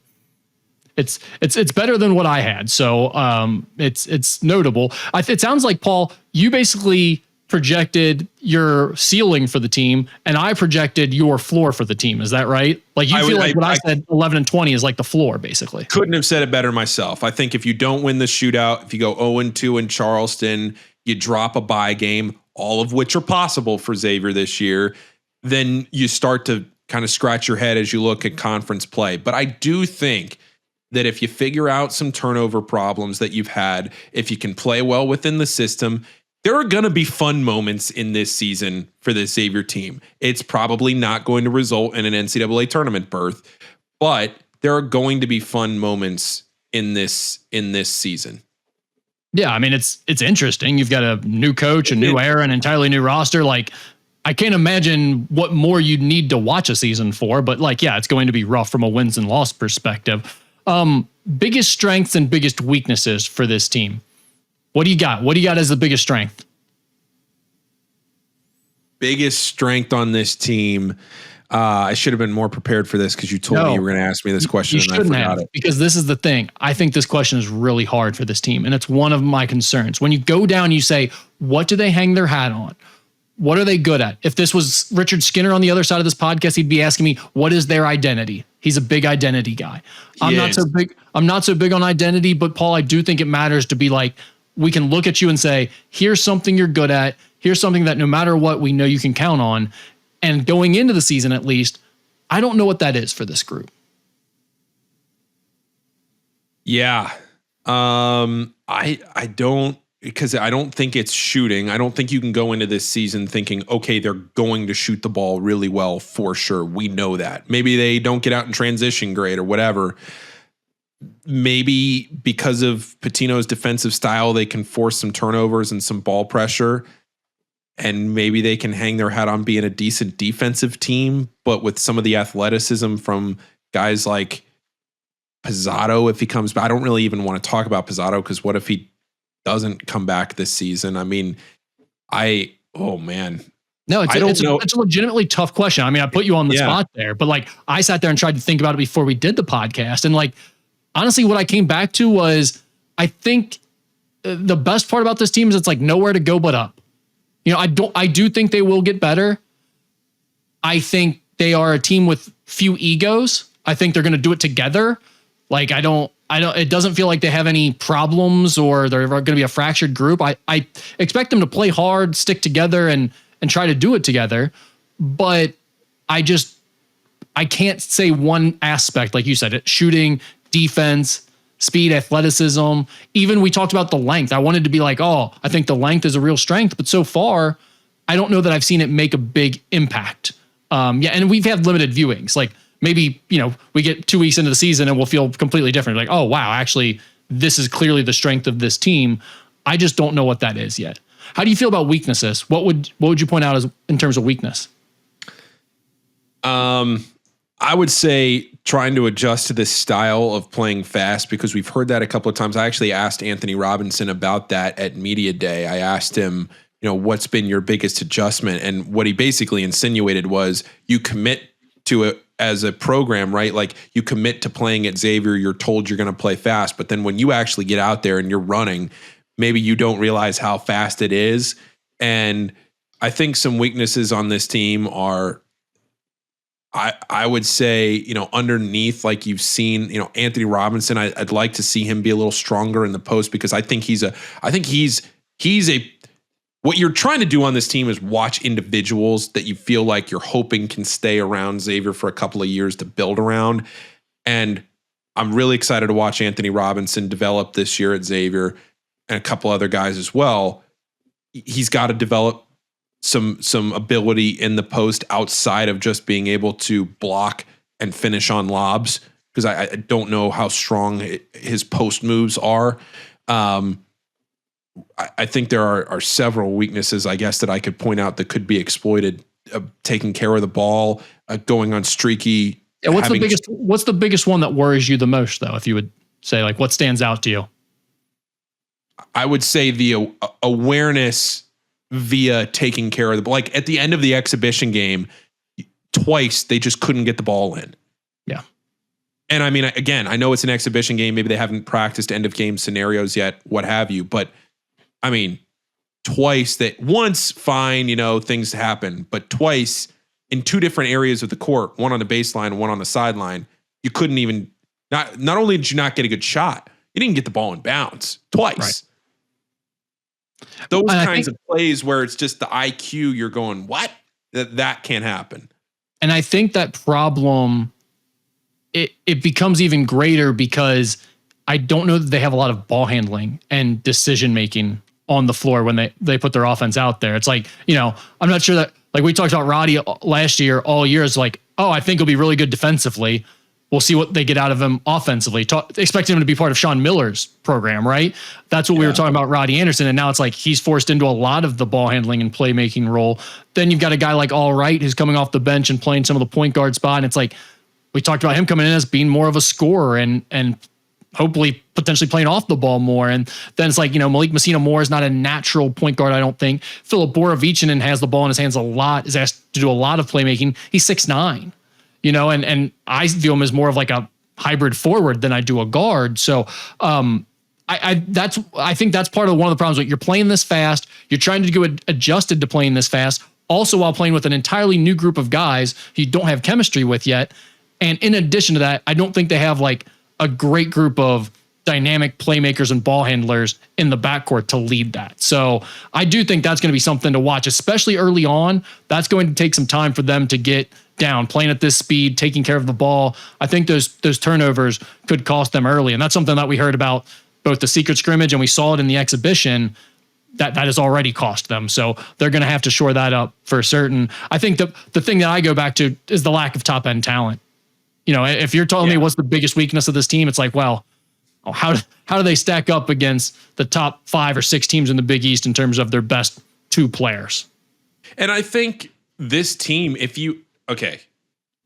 it's better than what I had, so it's notable. It sounds like, Paul, you basically projected your ceiling for the team, and I projected your floor for the team. Is that right? Like, you feel like what I said, 11-20 is like the floor, basically. Couldn't have said it better myself. I think if you don't win the shootout, if you go 0-2 in Charleston, you drop a bye game, all of which are possible for Xavier this year, then you start to kind of scratch your head as you look at conference play. But I do think that if you figure out some turnover problems that you've had, if you can play well within the system, there are going to be fun moments in this season for the Xavier team. It's probably not going to result in an NCAA tournament berth, but there are going to be fun moments in this season. Yeah, I mean, it's interesting. You've got a new coach, a new era, an entirely new roster. Like, I can't imagine what more you'd need to watch a season for, but it's going to be rough from a wins and loss perspective. Biggest strengths and biggest weaknesses for this team. What do you got? What do you got as the biggest strength? Biggest strength on this team. I should have been more prepared for this because you told me you were going to ask me this question. You shouldn't have, because this is the thing. I think this question is really hard for this team, and it's one of my concerns. When you go down, you say, what do they hang their hat on? What are they good at? If this was Richard Skinner on the other side of this podcast, he'd be asking me, what is their identity? He's a big identity guy. I'm not so big on identity, but Paul, I do think it matters to be like, we can look at you and say, here's something you're good at. Here's something that no matter what, we know you can count on. And going into the season, at least, I don't know what that is for this group. Yeah. I don't, because I don't think it's shooting. I don't think you can go into this season thinking, okay, they're going to shoot the ball really well for sure. We know that. Maybe they don't get out in transition great or whatever. Maybe because of Pitino's defensive style, they can force some turnovers and some ball pressure, and maybe they can hang their hat on being a decent defensive team, but with some of the athleticism from guys like Pizzaro, if he comes back. I don't really even want to talk about Pizzaro, because what if he doesn't come back this season? I mean, oh man. No, it's a legitimately tough question. I mean, I put you on the spot there, but I sat there and tried to think about it before we did the podcast, and honestly, what I came back to was, I think the best part about this team is it's nowhere to go but up. I do think they will get better. I think they are a team with few egos. I think they're going to do it together. It doesn't feel like they have any problems or they're going to be a fractured group. I expect them to play hard, stick together, and try to do it together. but I can't say one aspect, like you said, shooting, defense, speed, athleticism. Even we talked about the length. I wanted to be like, oh, I think the length is a real strength, but so far, I don't know that I've seen it make a big impact. And we've had limited viewings. Like maybe, we get 2 weeks into the season and we'll feel completely different. Like, oh, wow, actually, this is clearly the strength of this team. I just don't know what that is yet. How do you feel about weaknesses? What would you point out as in terms of weakness? I would say trying to adjust to this style of playing fast, because we've heard that a couple of times. I actually asked Anthony Robinson about that at Media Day. I asked him, what's been your biggest adjustment? And what he basically insinuated was you commit to it as a program, right? Like you commit to playing at Xavier, you're told you're going to play fast, but then when you actually get out there and you're running, maybe you don't realize how fast it is. And I think some weaknesses on this team are, I would say, underneath, like you've seen, Anthony Robinson, I'd like to see him be a little stronger in the post, because I think he's what you're trying to do on this team is watch individuals that you feel like you're hoping can stay around Xavier for a couple of years to build around. And I'm really excited to watch Anthony Robinson develop this year at Xavier, and a couple other guys as well. He's got to develop some ability in the post outside of just being able to block and finish on lobs, because I don't know how strong his post moves are. I think there are several weaknesses, I guess, that I could point out that could be exploited. Taking care of the ball, going on streaky. Yeah, what's the biggest one that worries you the most, though? If you would say, like, what stands out to you? I would say the awareness via taking care of the ball. Like at the end of the exhibition game, twice they just couldn't get the ball in. Yeah. And I mean, again, I know it's an exhibition game. Maybe they haven't practiced end of game scenarios yet, what have you. But I mean, twice once, fine, things happen. But twice in two different areas of the court, one on the baseline, one on the sideline, you couldn't even, not only did you not get a good shot, you didn't get the ball in bounds twice. Right. Those kinds of plays where it's just the IQ, you're going, what? That can't happen. And I think that problem, it becomes even greater because I don't know that they have a lot of ball handling and decision making on the floor when they put their offense out there. It's like, I'm not sure that, like we talked about Roddy last year, all year is like, oh, I think he'll be really good defensively. We'll see what they get out of him offensively. Expecting him to be part of Sean Miller's program, right? That's what we were talking about Roddy Anderson. And now it's like he's forced into a lot of the ball handling and playmaking role. Then you've got a guy like All Right who's coming off the bench and playing some of the point guard spot. And it's like, we talked about him coming in as being more of a scorer and hopefully potentially playing off the ball more. And then it's like, Malik Messina Moore is not a natural point guard, I don't think. Filip Borovichinen has the ball in his hands a lot, is asked to do a lot of playmaking. He's 6'9". And I view him as more of like a hybrid forward than I do a guard. So I think that's part of one of the problems. Like you're playing this fast, you're trying to get adjusted to playing this fast, also while playing with an entirely new group of guys who you don't have chemistry with yet. And in addition to that, I don't think they have like a great group of dynamic playmakers and ball handlers in the backcourt to lead that. So I do think that's going to be something to watch, especially early on. That's going to take some time for them to get down, playing at this speed, taking care of the ball. I think those turnovers could cost them early. And that's something that we heard about both the secret scrimmage and we saw it in the exhibition that has already cost them. So they're going to have to shore that up for certain. I think the thing that I go back to is the lack of top end talent. If you're telling me what's the biggest weakness of this team, it's like, well, how do they stack up against the top 5 or 6 teams in the Big East in terms of their best 2 players? And I think this team,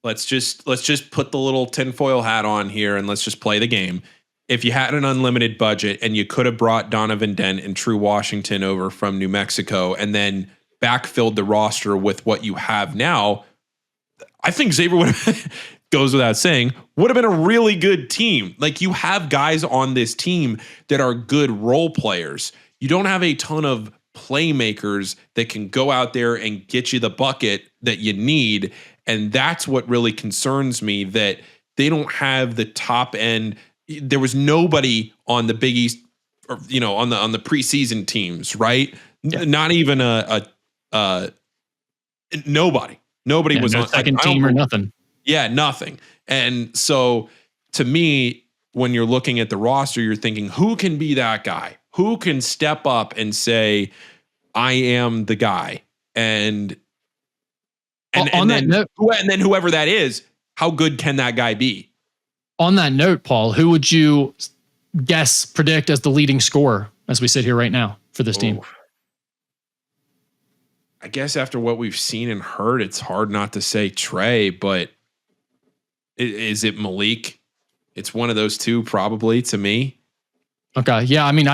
let's just put the little tinfoil hat on here and let's just play the game. If you had an unlimited budget and you could have brought Donovan Dent and True Washington over from New Mexico and then backfilled the roster with what you have now, I think Xavier would have, goes without saying, would have been a really good team. Like you have guys on this team that are good role players. You don't have a ton of playmakers that can go out there and get you the bucket that you need. And that's what really concerns me, that they don't have the top end. There was nobody on the Big East, or, on the preseason teams, right? Yeah. Not even a nobody. Nobody was no on second team or nothing. Yeah, nothing. And so to me, when you're looking at the roster, you're thinking, who can be that guy? Who can step up and say, I am the guy? And then whoever that is, how good can that guy be? On that note, Paul, who would you predict as the leading scorer as we sit here right now for this team? I guess after what we've seen and heard, it's hard not to say Trey, but is it Malik? It's one of those two, probably, to me. Okay. Yeah. I mean,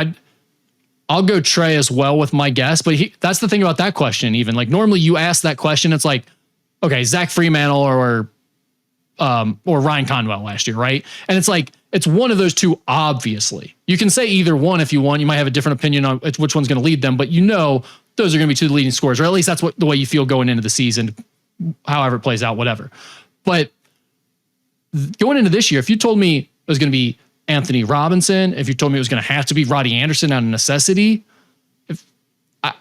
I'll go Trey as well with my guess, but that's the thing about that question. Even like normally you ask that question, it's like, okay, Zach Freemantle or Ryan Conwell last year, right? And it's like, it's one of those two, obviously. You can say either one if you want. You might have a different opinion on which one's going to lead them, but you know those are going to be two leading scorers, or at least that's the way you feel going into the season, however it plays out, whatever. But going into this year, if you told me it was going to be Anthony Robinson, if you told me it was going to have to be Roddy Anderson out of necessity,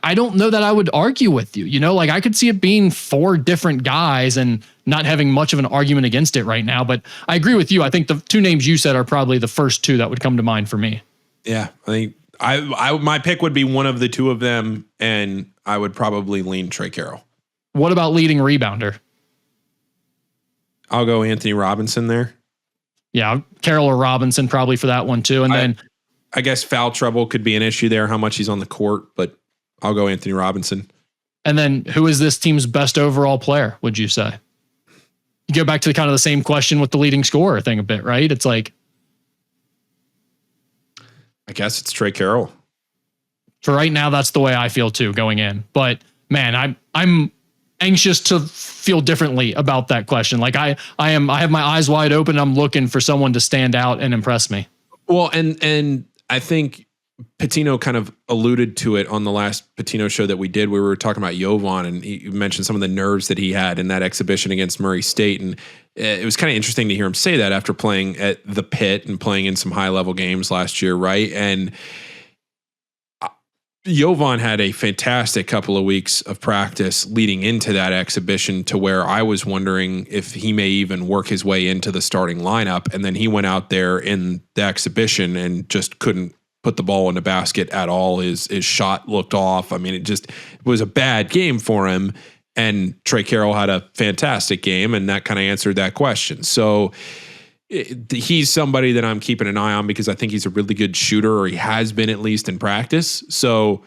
I don't know that I would argue with you. You know, like I could see it being four different guys and not having much of an argument against it right now. But I agree with you. I think the two names you said are probably the first two that would come to mind for me. Yeah, I think my pick would be one of the two of them, and I would probably lean Trey Carroll. What about leading rebounder? I'll go Anthony Robinson there. Yeah, Carroll or Robinson probably for that one too. And then I guess foul trouble could be an issue there, how much he's on the court, but I'll go Anthony Robinson. And then who is this team's best overall player, would you say? You go back to kind of the same question with the leading scorer thing a bit, right? It's like, I guess it's Trey Carroll. For right now, that's the way I feel too going in. But man, I'm anxious to feel differently about that question. Like I have my eyes wide open. I'm looking for someone to stand out and impress me. Well, and I think Patino kind of alluded to it on the last Patino show that we did. We were talking about Jovan, and he mentioned some of the nerves that he had in that exhibition against Murray State. And it was kind of interesting to hear him say that after playing at the Pit and playing in some high level games last year. Right. And Jovan had a fantastic couple of weeks of practice leading into that exhibition, to where I was wondering if he may even work his way into the starting lineup. And then he went out there in the exhibition and just couldn't put the ball in the basket at all. His shot looked off. I mean, it was a bad game for him. And Trey Carroll had a fantastic game, and that kind of answered that question. So he's somebody that I'm keeping an eye on because I think he's a really good shooter, or he has been at least in practice. So,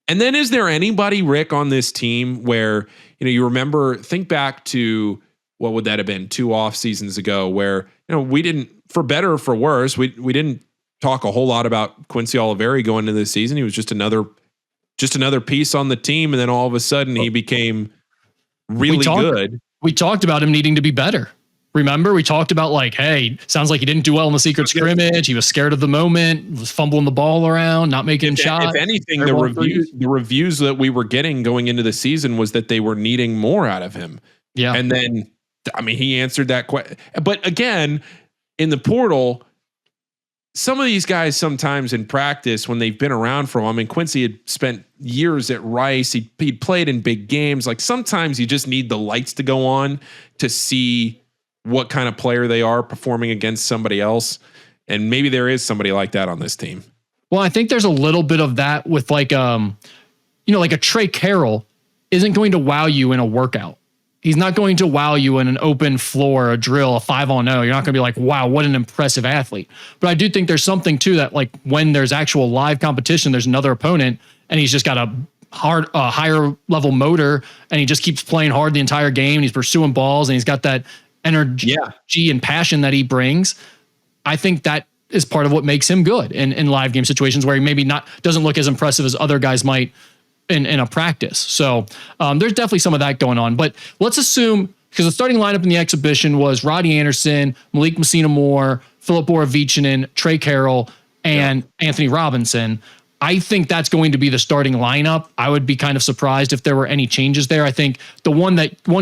and then is there anybody, Rick, on this team where, you remember, think back to what would that have been 2 off seasons ago, where, we didn't, for better or for worse, we didn't talk a whole lot about Quincy Oliveri going into this season. He was just another piece on the team. And then all of a sudden he became really good. We talked about him needing to be better. Remember, we talked about like, hey, sounds like he didn't do well in the secret scrimmage. He was scared of the moment, was fumbling the ball around, not making shots. If anything, the reviews that we were getting going into the season was that they were needing more out of him. Yeah. And then, he answered that question. But again, in the portal, some of these guys sometimes in practice, when they've been around for a while, Quincy had spent years at Rice. He'd played in big games. Like sometimes you just need the lights to go on to see what kind of player they are performing against somebody else. And maybe there is somebody like that on this team. Well, I think there's a little bit of that with like a Trey Carroll isn't going to wow you in a workout. He's not going to wow you in an open floor, a drill, a 5-on-0. You're not going to be like, wow, what an impressive athlete. But I do think there's something to that. Like when there's actual live competition, there's another opponent and he's just got a higher level motor and he just keeps playing hard the entire game. And he's pursuing balls and he's got that energy and passion that he brings. I think that is part of what makes him good in live game situations where he maybe doesn't look as impressive as other guys might in a practice. So there's definitely some of that going on. But let's assume, because the starting lineup in the exhibition was Roddy Anderson, Malik Messina-Moore, Filip Borovichinen, Trey Carroll, and Anthony Robinson. I think that's going to be the starting lineup. I would be kind of surprised if there were any changes there. I think the one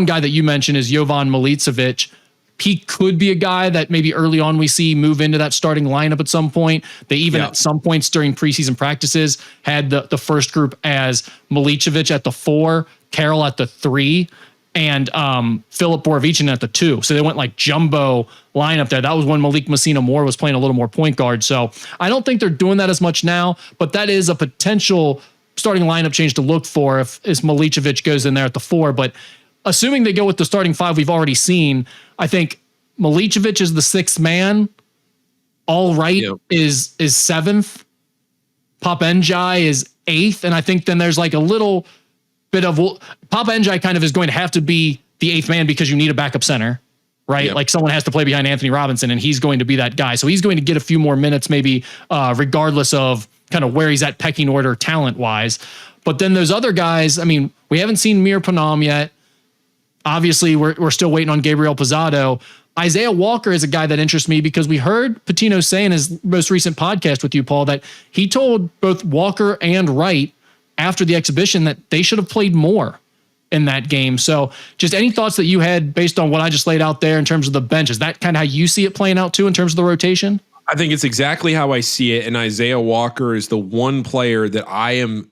guy that you mentioned is Jovan Milicevic. He could be a guy that maybe early on we see move into that starting lineup at some point. They even at some points during preseason practices had the first group as Milicevic at the 4, Carroll at the 3. and Philip Borovicin at the 2. So they went like jumbo lineup there. That was when Malik Messina Moore was playing a little more point guard. So I don't think they're doing that as much now, but that is a potential starting lineup change to look for if Milicevic goes in there at the 4. But assuming they go with the starting 5 we've already seen, I think Milicevic is the 6th man. All Right is 7th. Pop Njai is 8th. And I think then there's like a little bit of Pop Njai kind of is going to have to be the 8th man because you need a backup center, right? Yep. Like someone has to play behind Anthony Robinson and he's going to be that guy. So he's going to get a few more minutes maybe regardless of kind of where he's at pecking order talent wise. But then those other guys, I mean, we haven't seen Mir Panam yet. Obviously we're still waiting on Gabriel Posado. Isaiah Walker is a guy that interests me because we heard Patino say in his most recent podcast with you, Paul, that he told both Walker and Wright after the exhibition that they should have played more in that game. So just any thoughts that you had based on what I just laid out there in terms of the bench? Is that kind of how you see it playing out too in terms of the rotation? I think it's exactly how I see it. And Isaiah Walker is the one player that I am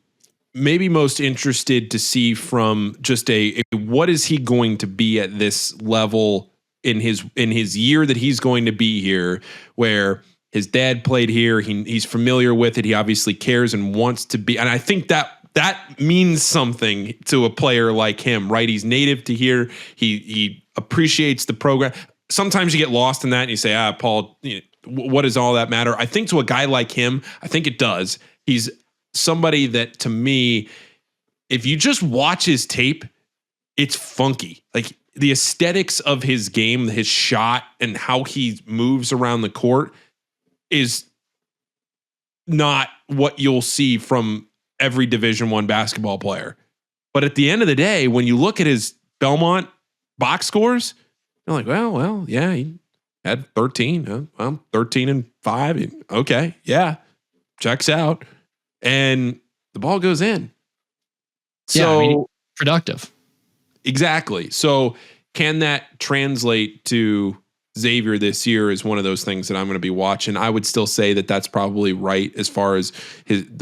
maybe most interested to see from just what is he going to be at this level in his year that he's going to be here, where his dad played here. He's familiar with it. He obviously cares and wants to be. And I think that means something to a player like him, right? He's native to here. He appreciates the program. Sometimes you get lost in that and you say, Paul, what does all that matter? I think to a guy like him, I think it does. He's somebody that, to me, if you just watch his tape, it's funky. Like the aesthetics of his game, his shot, and how he moves around the court is not what you'll see from every Division I basketball player. But at the end of the day, when you look at his Belmont box scores, you're like, well, yeah, he had 13. 13 and 5. Okay, yeah, checks out. And the ball goes in. So yeah, I mean, productive. Exactly. So can that translate to Xavier this year is one of those things that I'm going to be watching. I would still say that that's probably right as far as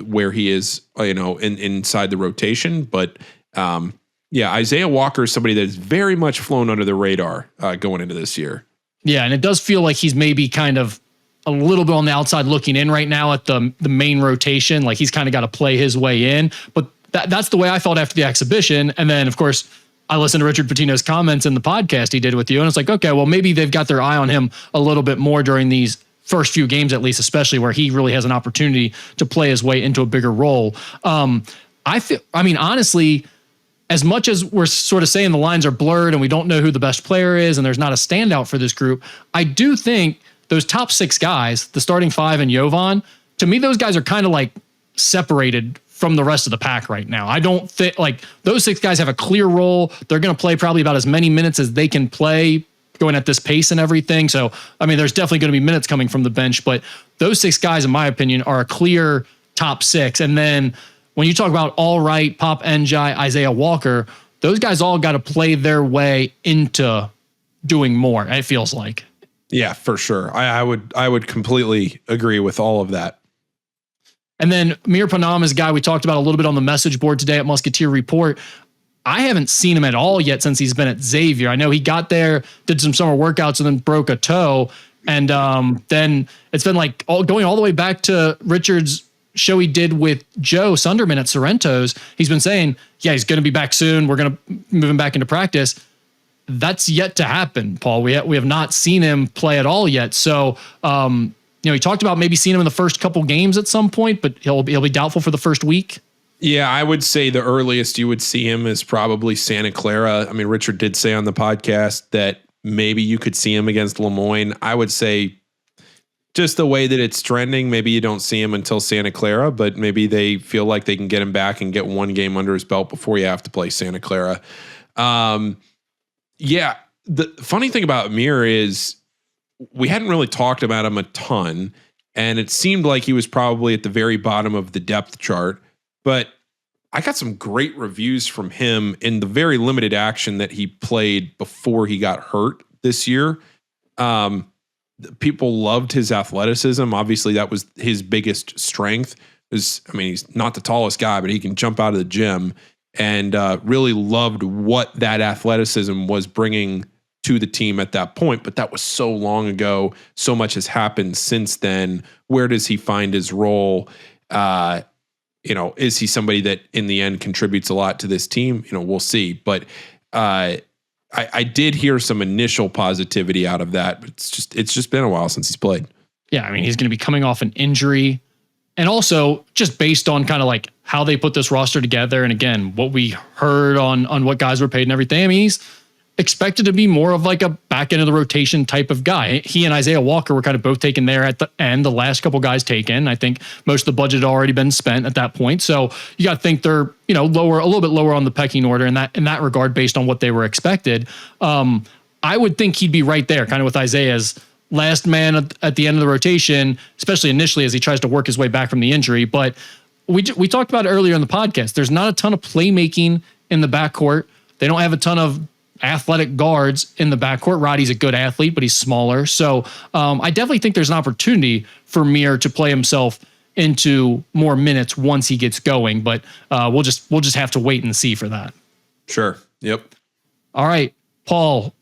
where he is, inside the rotation. But Isaiah Walker is somebody that is very much flown under the radar going into this year. Yeah. And it does feel like he's maybe kind of a little bit on the outside looking in right now at the main rotation. Like he's kind of got to play his way in, but that's the way I felt after the exhibition. And then of course I listened to Richard Pitino's comments in the podcast he did with you. And it's like, okay, well maybe they've got their eye on him a little bit more during these first few games, at least, especially where he really has an opportunity to play his way into a bigger role. Honestly, as much as we're sort of saying the lines are blurred and we don't know who the best player is and there's not a standout for this group, I do think those top 6 guys, the starting 5 and Jovan, to me, those guys are kind of like separated from the rest of the pack right now. I don't think like those 6 guys have a clear role. They're going to play probably about as many minutes as they can play going at this pace and everything. So, I mean, there's definitely going to be minutes coming from the bench, but those 6 guys, in my opinion, are a clear top 6. And then when you talk about All Right, Pop Njai, Isaiah Walker, those guys all got to play their way into doing more, it feels like. Yeah, for sure. I would completely agree with all of that. And then Mir Panam is a guy we talked about a little bit on the message board today at Musketeer Report. I haven't seen him at all yet since he's been at Xavier. I know he got there, did some summer workouts, and then broke a toe. And then it's been like going all the way back to Richard's show he did with Joe Sunderman at Sorrento's. He's been saying, yeah, he's going to be back soon. We're going to move him back into practice. That's yet to happen, Paul. We have not seen him play at all yet. So, he talked about maybe seeing him in the first couple games at some point, but he'll be doubtful for the first week. Yeah, I would say the earliest you would see him is probably Santa Clara. I mean, Richard did say on the podcast that maybe you could see him against Lemoyne. I would say just the way that it's trending, maybe you don't see him until Santa Clara, but maybe they feel like they can get him back and get one game under his belt before you have to play Santa Clara. Yeah, the funny thing about Mir is we hadn't really talked about him a ton, and it seemed like he was probably at the very bottom of the depth chart, but I got some great reviews from him in the very limited action that he played before he got hurt this year. People loved his athleticism. Obviously, that was his biggest strength. He's not the tallest guy, but he can jump out of the gym. and really loved what that athleticism was bringing to the team at that point. But that was so long ago. So much has happened since then. Where does he find his role? Is he somebody that in the end contributes a lot to this team? We'll see. But I did hear some initial positivity out of that, but it's just been a while since he's played. Yeah, I mean, he's going to be coming off an injury. And also just based on kind of like how they put this roster together. And again, what we heard on what guys were paid and everything. I mean, he's expected to be more of like a back end of the rotation type of guy. He and Isaiah Walker were kind of both taken there at the end. The last couple guys taken. I think most of the budget had already been spent at that point. So you got to think they're, a little bit lower on the pecking order in that regard based on what they were expected. I would think he'd be right there kind of with Isaiah's last man at the end of the rotation, especially initially as he tries to work his way back from the injury. But we talked about it earlier in the podcast. There's not a ton of playmaking in the backcourt. They don't have a ton of athletic guards in the backcourt. Roddy's a good athlete, but he's smaller. So I definitely think there's an opportunity for Mir to play himself into more minutes once he gets going. But we'll just have to wait and see for that. Sure. Yep. All right, Paul.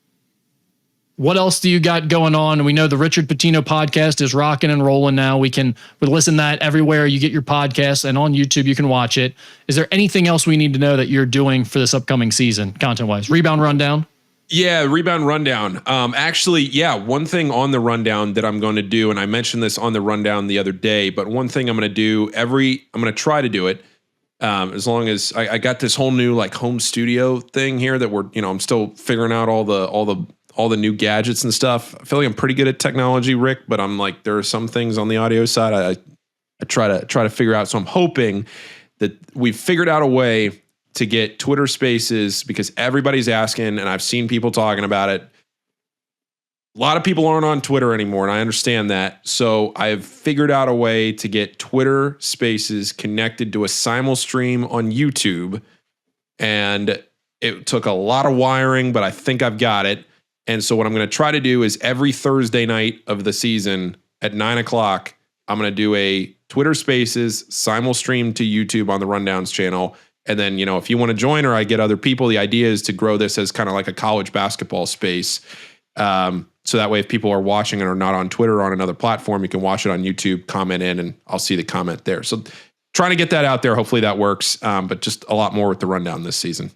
What else do you got going on? And we know the Richard Pitino podcast is rocking and rolling now. We listen to that everywhere you get your podcasts, and on YouTube you can watch it. Is there anything else we need to know that you're doing for this upcoming season, content-wise? Rebound rundown? Yeah, rebound rundown. One thing on the rundown that I'm going to do, and I mentioned this on the rundown the other day, but one thing I'm going to do I'm going to try to do it as long as I got this whole new like home studio thing here that I'm still figuring out all the new gadgets and stuff. I feel like I'm pretty good at technology, Rick, but I'm like, there are some things on the audio side I try to figure out. So I'm hoping that we've figured out a way to get Twitter Spaces, because everybody's asking, and I've seen people talking about it. A lot of people aren't on Twitter anymore, and I understand that. So I've figured out a way to get Twitter Spaces connected to a simul stream on YouTube. And it took a lot of wiring, but I think I've got it. And so what I'm going to try to do is every Thursday night of the season at 9:00, I'm going to do a Twitter Spaces simul stream to YouTube on the Rundowns channel. And then, if you want to join or I get other people, the idea is to grow this as kind of like a college basketball space. So that way, if people are watching and are not on Twitter or on another platform, you can watch it on YouTube, comment in, and I'll see the comment there. So trying to get that out there. Hopefully that works. But just a lot more with the rundown this season.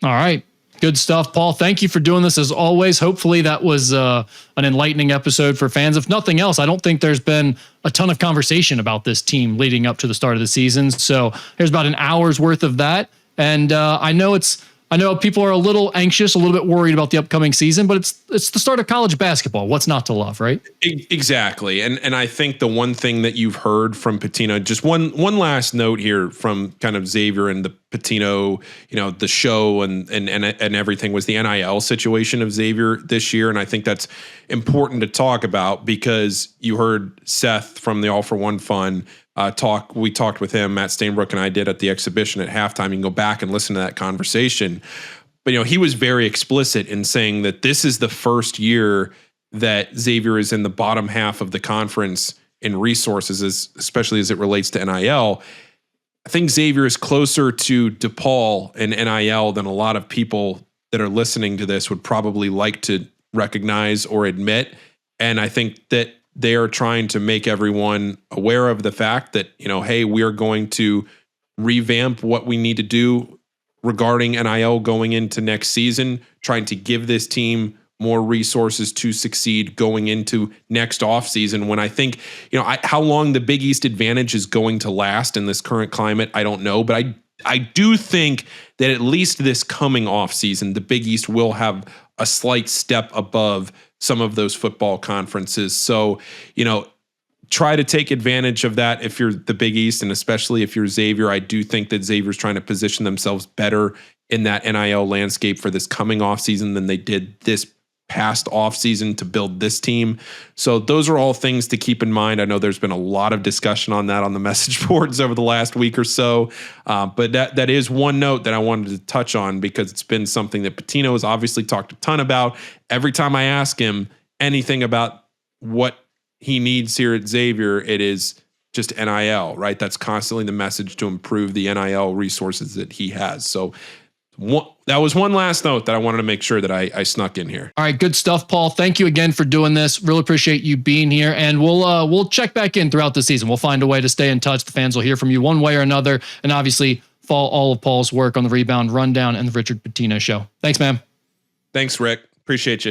All right. Good stuff, Paul. Thank you for doing this as always. Hopefully that was an enlightening episode for fans. If nothing else, I don't think there's been a ton of conversation about this team leading up to the start of the season. So there's about an hour's worth of that. And I know people are a little anxious, a little bit worried about the upcoming season, but it's the start of college basketball. What's not to love, right? Exactly. And I think the one thing that you've heard from Pitino, just one last note here from kind of Xavier and the Pitino, the show and everything, was the NIL situation of Xavier this year. And I think that's important to talk about, because you heard Seth from the All for One Fund we talked with him, Matt Stainbrook and I did at the exhibition at halftime. You can go back and listen to that conversation. But, he was very explicit in saying that this is the first year that Xavier is in the bottom half of the conference in resources, especially as it relates to NIL. I think Xavier is closer to DePaul and NIL than a lot of people that are listening to this would probably like to recognize or admit. And I think that they are trying to make everyone aware of the fact that, hey, we are going to revamp what we need to do regarding NIL going into next season, trying to give this team more resources to succeed going into next offseason, when I think, how long the Big East advantage is going to last in this current climate, I don't know. But I do think that at least this coming offseason, the Big East will have a slight step above some of those football conferences. So, try to take advantage of that if you're the Big East, and especially if you're Xavier. I do think that Xavier's trying to position themselves better in that NIL landscape for this coming offseason than they did this past offseason to build this team. So those are all things to keep in mind. I know there's been a lot of discussion on that on the message boards over the last week or so. But that is one note that I wanted to touch on, because it's been something that Pitino has obviously talked a ton about. Every time I ask him anything about what he needs here at Xavier, it is just NIL, right? That's constantly the message to improve the NIL resources that he has. So that was one last note that I wanted to make sure that I snuck in here. All right, good stuff, Paul. Thank you again for doing this. Really appreciate you being here, and we'll check back in throughout the season. We'll find a way to stay in touch. The fans will hear from you one way or another, and obviously follow all of Paul's work on the Rebound Rundown and the Richard Pitino Show. Thanks, man. Thanks, Rick. Appreciate you.